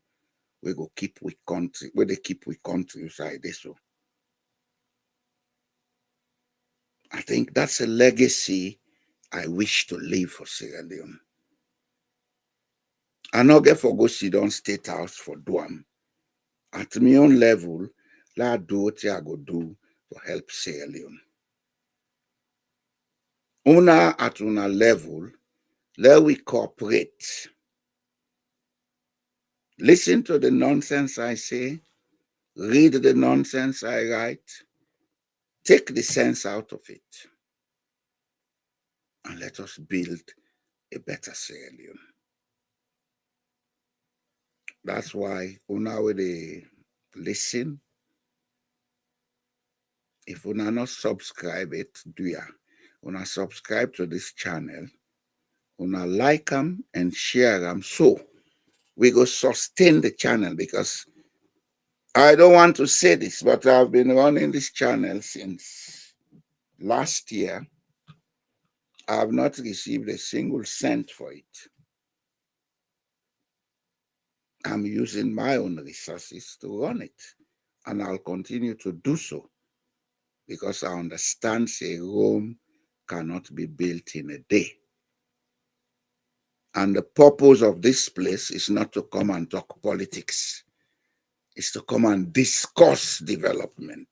We go keep with country, where they keep with countryside. So I think that's a legacy I wish to leave for Sierra Leone. I not get for go sit down State House for Duam. At my own level, let's do what I go do to help Sierra Leone. Una at una level, let we cooperate. Listen to the nonsense I say, read the nonsense I write, take the sense out of it, and let us build a better Sierra Leone. That's why una will they listen. If una not subscribe it, do ya? Una subscribe to this channel, una like them and share them, so we go sustain the channel, because I don't want to say this, but I've been running this channel since last year. I have not received a single cent for it. I'm using my own resources to run it, and I'll continue to do so, because I understand say Rome cannot be built in a day. And the purpose of this place is not to come and talk politics. It's to come and discuss development.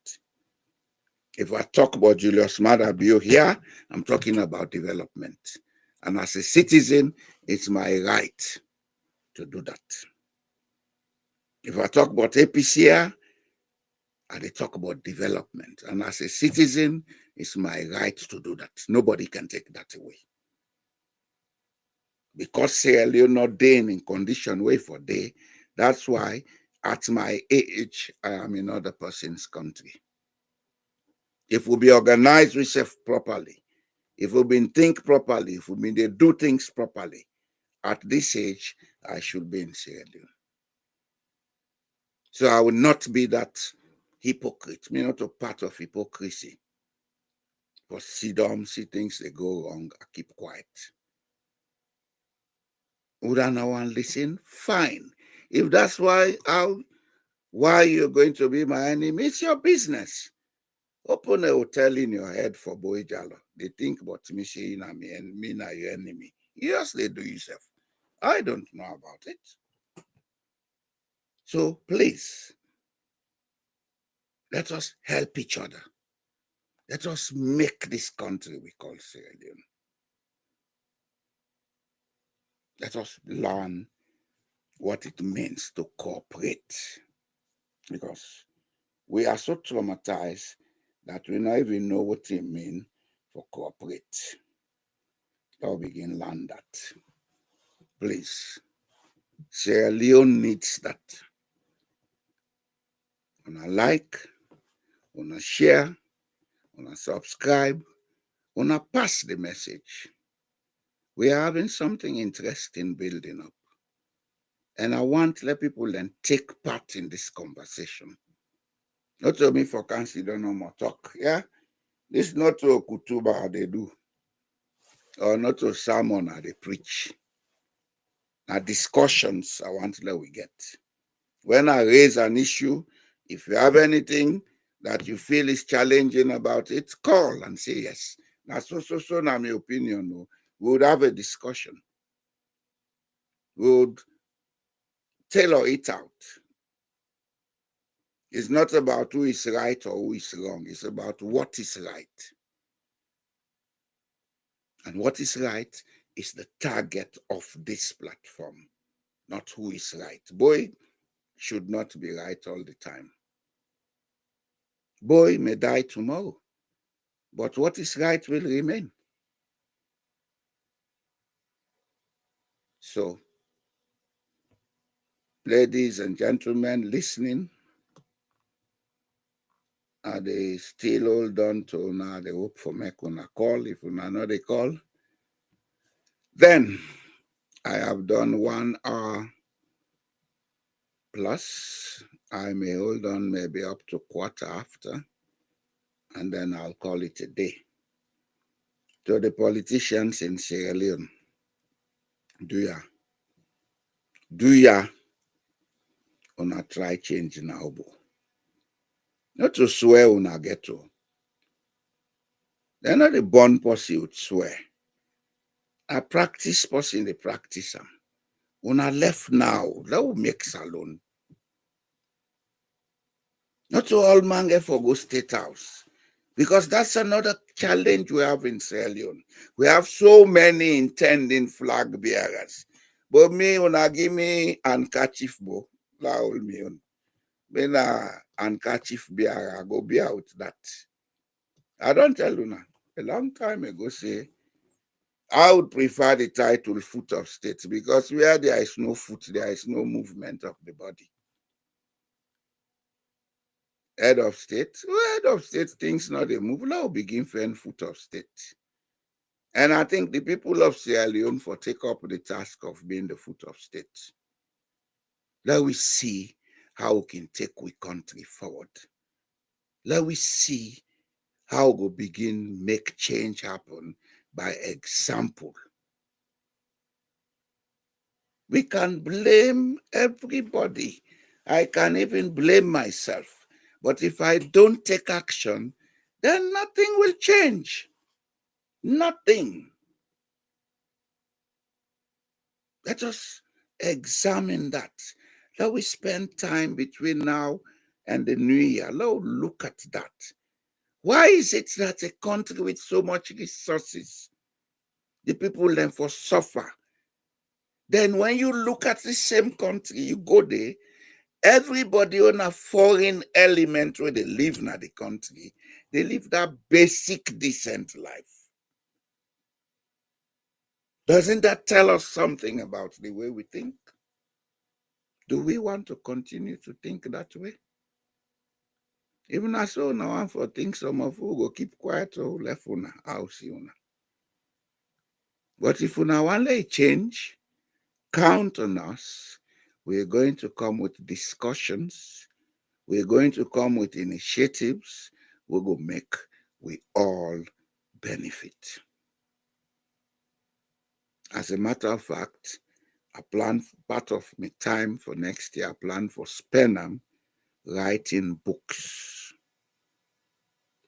If I talk about Julius Maada Bio here, I'm talking about development. And as a citizen, it's my right to do that. If I talk about APC here, I talk about development. And as a citizen, it's my right to do that. Nobody can take that away. Because Sierra Leone not dead in condition way for day, that's why at my age, I am in other person's country. If we be organized ourselves properly, if we been think properly, if we been they do things properly, at this age, I should be in Sierra Leone. So I will not be that hypocrite, me not a part of hypocrisy. But see things they go wrong, I keep quiet. Would I now want listen? Fine. If that's why you're going to be my enemy, it's your business. Open a hotel in your head for Boy Jalo. They think about me saying I'm and me na your enemy. Yes, they do yourself. I don't know about it. So please, let us help each other. Let us make this country we call Sierra Leone. Let us learn what it means to cooperate. Because we are so traumatized that we don't even know what it means for cooperate. I'll begin learn that. Please. Sierra Leone needs that. Wanna like, wanna share, wanna subscribe, wanna pass the message. We are having something interesting building up. And I want to let people then take part in this conversation. Not to me for cancer, don't know more talk. Yeah? This is not to kutuba they do, or not to sermon they preach. Now discussions I want to let we get. When I raise an issue, if you have anything that you feel is challenging about it, call and say yes. That's so now my opinion. No. We would have a discussion. We would tailor it out. It's not about who is right or who is wrong. It's about what is right. And what is right is the target of this platform, not who is right. Boy should not be right all the time. Boy may die tomorrow, but what is right will remain. So, ladies and gentlemen listening, are they still hold on to now they hope for make una call? If una know they call, then I have done 1 hour plus. I may hold on maybe up to quarter after, and then I'll call it a day. To the politicians in Sierra Leone, do ya una try change now? Not to swear una get to. They're not a born person would swear. I practice person, they practice them. Una left now, that will make Salone. Not all man get for go state house. Because that's another challenge we have in Sierra Leone. We have so many intending flag bearers. But me, una give me handkerchief, bo. La ol me on. Me na handkerchief bearer, go be out that. I don't tell you now. A long time ago, say, I would prefer the title foot of state because where there is no foot, there is no movement of the body. Head of state, well, head of state things not a move. Now begin friend foot of state. And I think the people of Sierra Leone for take up the task of being the foot of state. Let we see how we can take we country forward. Let we see how we begin make change happen by example. We can blame everybody. I can even blame myself. But if I don't take action, then nothing will change. Nothing. Let us examine that. Let we spend time between now and the new year. Let us look at that. Why is it that a country with so much resources, the people then for suffer? Then when you look at the same country, you go there, everybody on a foreign element where they live in the country, they live that basic decent life. Doesn't that tell us something about the way we think? Do we want to continue to think that way? Even as so now I'm for think some of you go keep quiet or left una house una. But if una want to change, count on us. We're going to come with discussions. We're going to come with initiatives. We will make we all benefit. As a matter of fact, I plan part of my time for next year. I plan for spend writing books.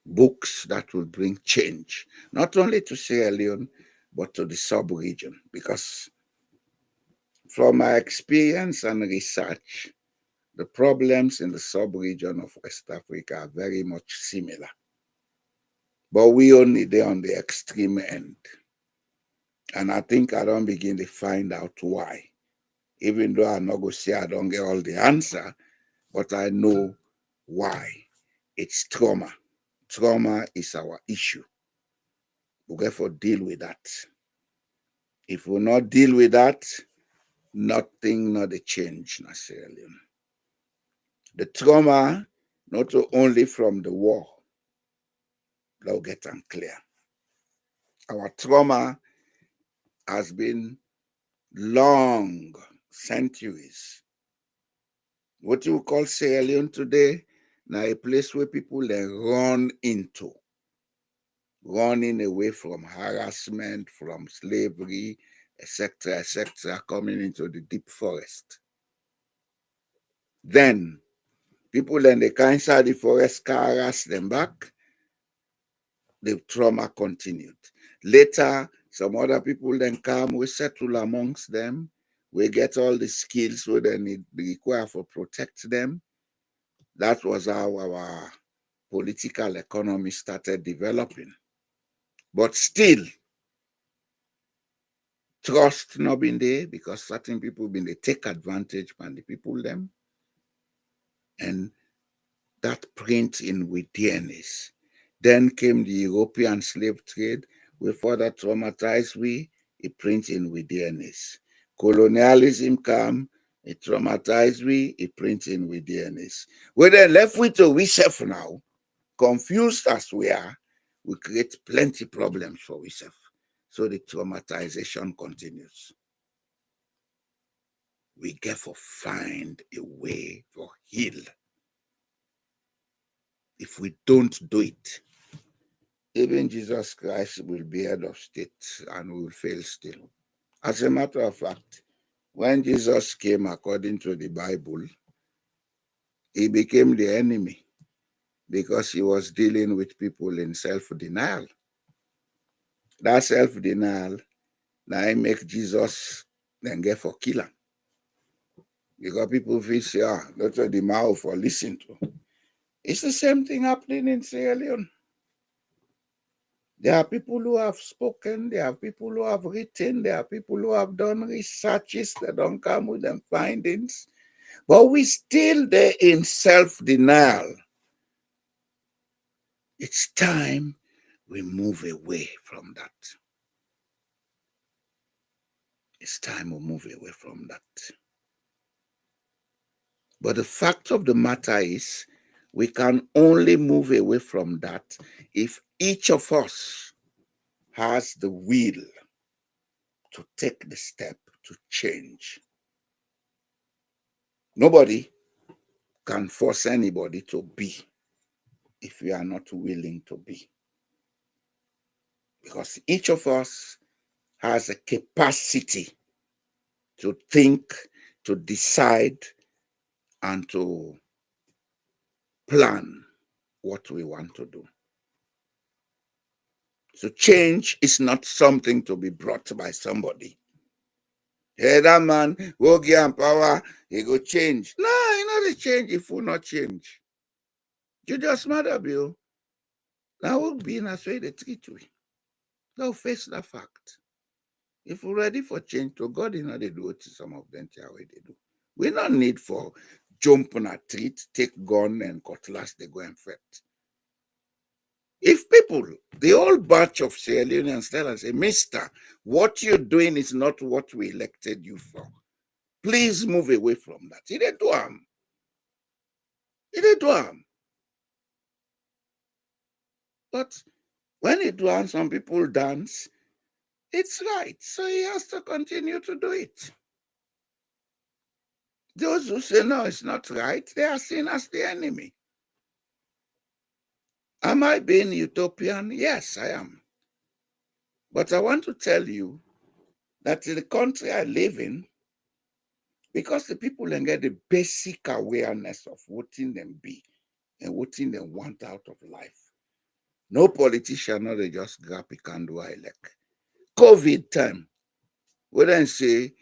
Books that will bring change, not only to Sierra Leone, but to the sub-region. Because from my experience and research, the problems in the sub-region of West Africa are very much similar. But we only there on the extreme end. And I think I don't begin to find out why. Even though I'm not going to say I don't get all the answer, but I know why. It's trauma. Trauma is our issue. We therefore deal with that. If we not deal with that, nothing, not a change necessarily. The trauma, not only from the war, they'll get unclear. Our trauma has been long, centuries. What you call Sierra Leone today, now a place where people they run into, running away from harassment, from slavery, etc., coming into the deep forest. Then people then they can inside the forest can harass them back. The trauma continued. Later, some other people then come, we settle amongst them. We get all the skills we then need require for protect them. That was how our political economy started developing. But still, trust not been there because certain people been they take advantage from the people them. And that print in with DNAs. Then came the European slave trade. We further traumatized it print in with DNAs. Colonialism come, it traumatized it print in with DNAs. We then left with we self now, confused as we are, we create plenty problems for ourselves. So the traumatization continues. We get to find a way for heal. If we don't do it, even Jesus Christ will be head of state and will fail still. As a matter of fact, when Jesus came according to the Bible, he became the enemy because he was dealing with people in self-denial. That self-denial, now I make Jesus then get for killer. Because people feel say, that's what the mouth for listen to. It's the same thing happening in Sierra Leone. There are people who have spoken, there are people who have written, there are people who have done researches that don't come with them findings, but we still there in self-denial. It's time we move away from that. It's time we move away from that. But the fact of the matter is, we can only move away from that if each of us has the will to take the step to change. Nobody can force anybody to be if we are not willing to be. Because each of us has a capacity to think, to decide, and to plan what we want to do. So change is not something to be brought by somebody. Hey, that man, go give him power, he go change. No, he not a change if we not change. You just matter, Bill. Now we'll be in a way they treat we. Now face that fact. If we're ready for change, to God, you know, they do it to some of them, way they do. We don't need for jump on a tree, take gun and cutlass, they go and fight. If people, the whole batch of Sierra Leoneans tell us, say, Mister, what you're doing is not what we elected you for. Please move away from that. He didn't do harm. He didn't do harm. But when he do harm, some people dance. It's right. So he has to continue to do it. Those who say, no, it's not right, they are seen as the enemy. Am I being utopian? Yes, I am. But I want to tell you that in the country I live in, because the people can get the basic awareness of what in them be and what in them want out of life. No politician, no, they just grab a candle I like. COVID time, we then say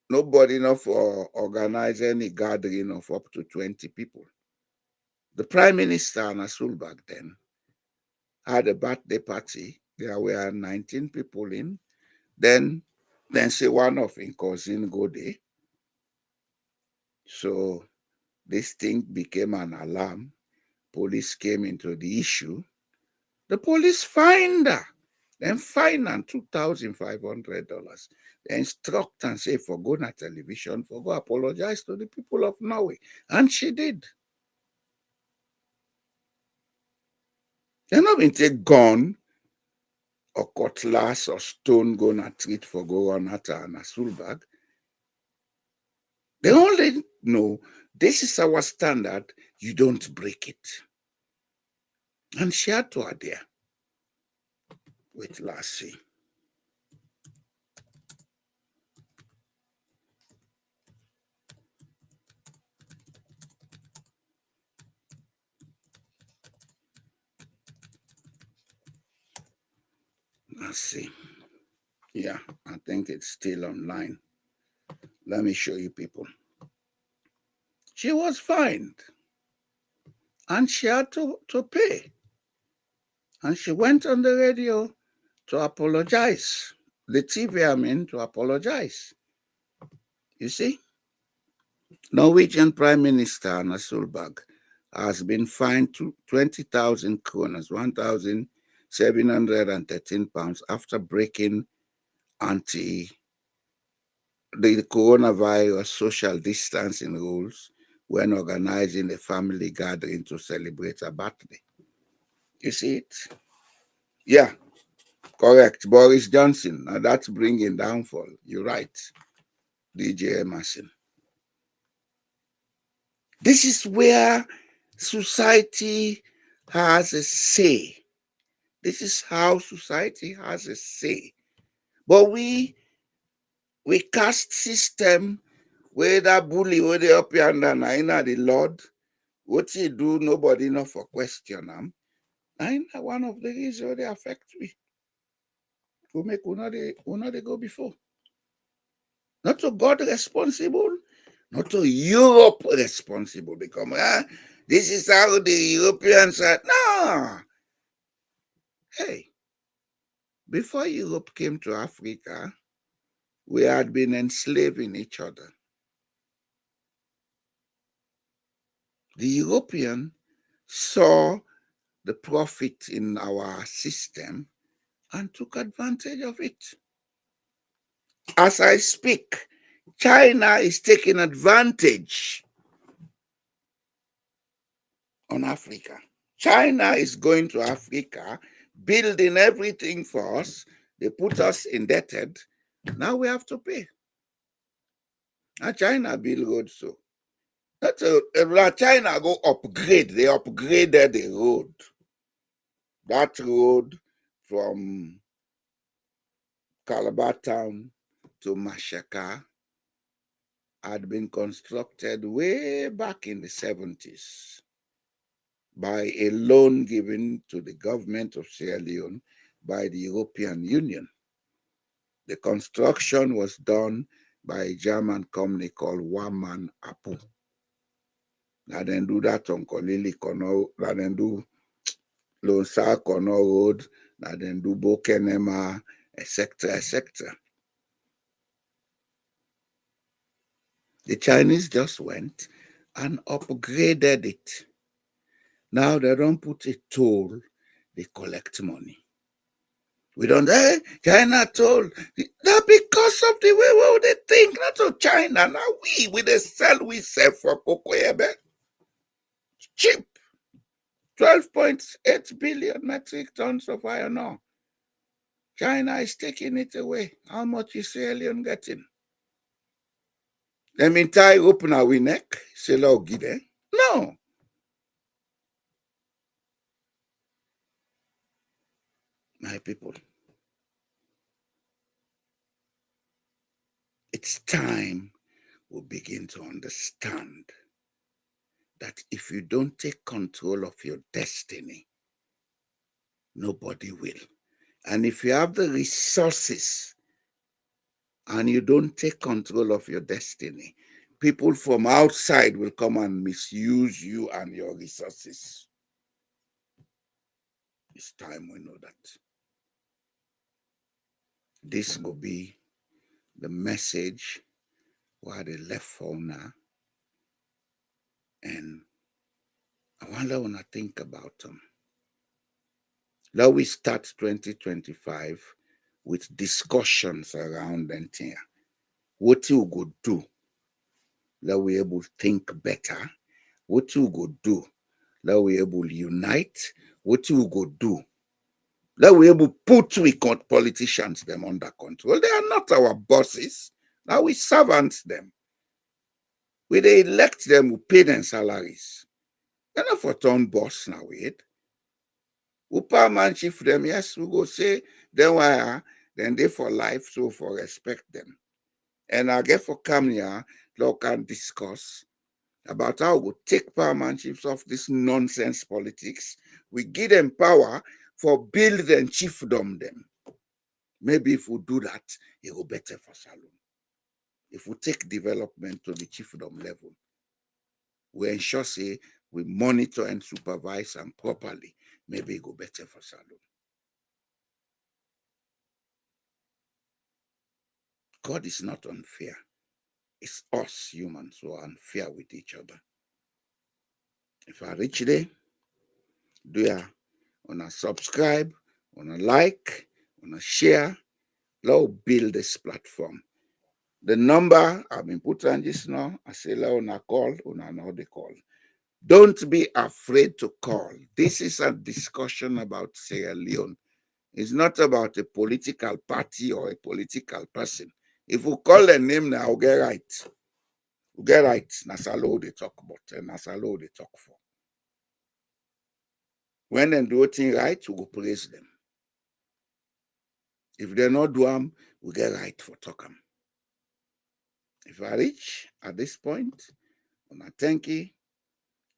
nobody enough for organize any gathering of up to 20 people. The Prime Minister Nasul back then had a birthday party. There were 19 people in. Then say one of his cousin go there. So this thing became an alarm. Police came into the issue. The police fined her. Then fine her $2,500. They instruct and say, for go on television, for go apologize to the people of Norway. And she did. They're not been take gun or cutlass or stone go and treat for go on at a sulbag. They only know this is our standard, you don't break it. And she had to adhere. Wait, let's see. Let's see. Yeah, I think it's still online. Let me show you people. She was fined. And she had to pay. And she went on the radio to apologize. The TV, I mean, to apologize. You see? Norwegian Prime Minister Anna Solberg has been fined 20,000 kroner, 1,713 pounds, after breaking the coronavirus social distancing rules when organizing a family gathering to celebrate a birthday. You see it? Yeah, correct. Boris Johnson. Now that's bringing downfall. You're right, DJ Emerson. This is where society has a say. This is how society has a say. But we cast system where that bully where they up here and the Lord, what he do, nobody know for question him. And one of the reasons they affect we. We make una they go before. Not to God responsible, not to Europe responsible, because This is how the Europeans are. No. Hey, before Europe came to Africa, we had been enslaving each other. The European saw the profit in our system and took advantage of it. As I speak, China is taking advantage on Africa. China is going to Africa, building everything for us. They put us indebted. Now we have to pay. Now China build roads so. That's China go upgrade. They upgraded the road. That road from Calabar town to Mashaka had been constructed way back in the 70s by a loan given to the government of Sierra Leone by the European Union. The construction was done by a German company called Waman Apu. Now then do that on Kolili Kono, now then do Lonsa Kono Road, now then do Bokenema, etc., etc. The Chinese just went and upgraded it. Now they don't put a toll, they collect money. We don't, China toll. That because of the way they think, not of China. Now we sell for Kokoyebe. Cheap. 12.8 billion metric tons of iron ore. China is taking it away. How much is Sierra Leone getting? Them entire open our neck, say Gide. No. My people, it's time we begin to understand that if you don't take control of your destiny, nobody will. And if you have the resources and you don't take control of your destiny, people from outside will come and misuse you and your resources. It's time we know that. This will be the message why they left for now. And I wonder when I think about them. Now we start 2025 with discussions around NTN. What you go do? That we able to think better. What you go do? That we able to unite. What you go do? That we able to put we politicians them under control. They are not our bosses. Now we servants them. We they elect them, we pay them salaries. They're not for turn boss now, wait. We man chief them, yes, we go say, then why, then they for life, so for respect them. And I get for come here, look and discuss about how we take paramount chiefs off this nonsense politics. We give them power for build and chiefdom them. Maybe if we do that, it will better for Salone. If we take development to the chiefdom level, we ensure say we monitor and supervise them properly, maybe it go better for Salone. God is not unfair. It's us humans who are unfair with each other. If I reach there, do ya wanna subscribe, wanna like, wanna share, let's build this platform. The number I've been put on just now, I say let una call, una know the call. Don't be afraid to call. This is a discussion about Sierra Leone. It's not about a political party or a political person. If we call the name now, we'll get right. We'll get right. Nasalo they talk about, and Nasalo they talk for. When they do things right, we will praise them. If they not do them, we get right for talk them. If I reach at this point, I thank you.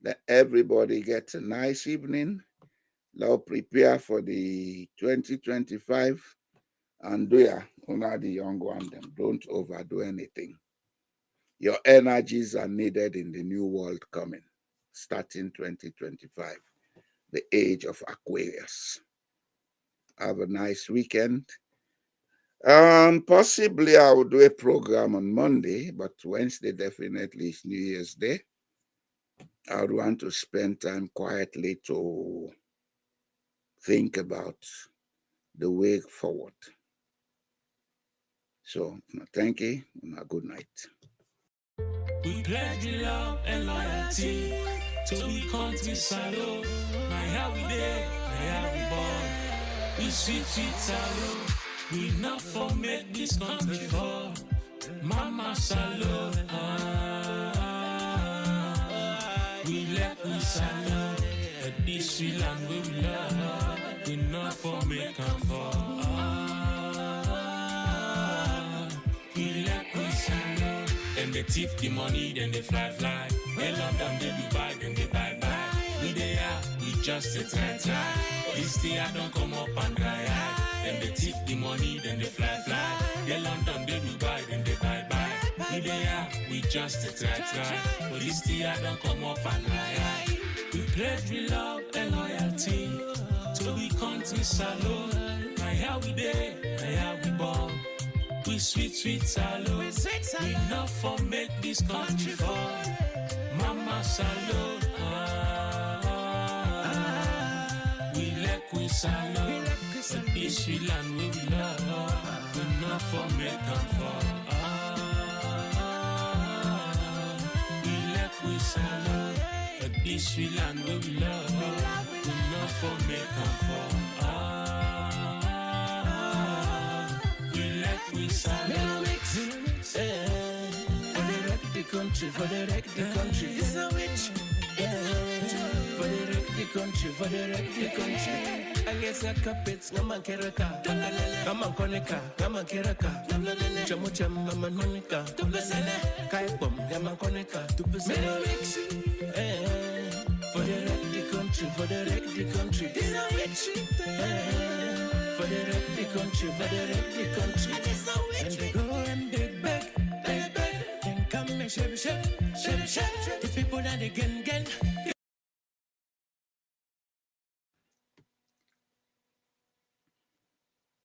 Let everybody get a nice evening. Let's prepare for the 2025 and do ya, honor the young one them. Don't overdo anything. Your energies are needed in the new world coming. starting 2025, the age of Aquarius. Have a nice weekend. Possibly I will do a program on Monday, but Wednesday definitely is New Year's Day. I would want to spend time quietly to think about the way forward. So, thank you and a good night. We pledge love and loyalty to be country Salone. My how we there, my how we born. We sweet Salone. We not for make this country for Mama Salone. We let we Salone. At this we land we love. We not for make them for. We let we Salone. Then they thief the money, then they fly. They London, they Dubai, then they bye. We they are, we just a try. This year don't come up and dry eye. Then they thief the money, then they fly. They London, they Dubai, then they bye. We they are, we just a try. But this year don't come up and dry eye. We pledge we love and loyalty to be country Salone. My how we there, my how we born. We sweet Salone. We not for make this country for Mama Salone. We let we Salone. But this we land we love. We not for make them for. We let we Salone. But this we land we love. We not for make them for. We Salone. For the wreck the country. It's a witch. For the wreck the country. I guess I carpets, Gaman Keraka, Gaman Konica, Gaman Keraka, Chamucham, Gaman Honica, Kaipom, Gaman Konica, to present for the wreck the country. It's a witch. For the wreck the country. And they go and they beg. Then come and shake. The people that they get.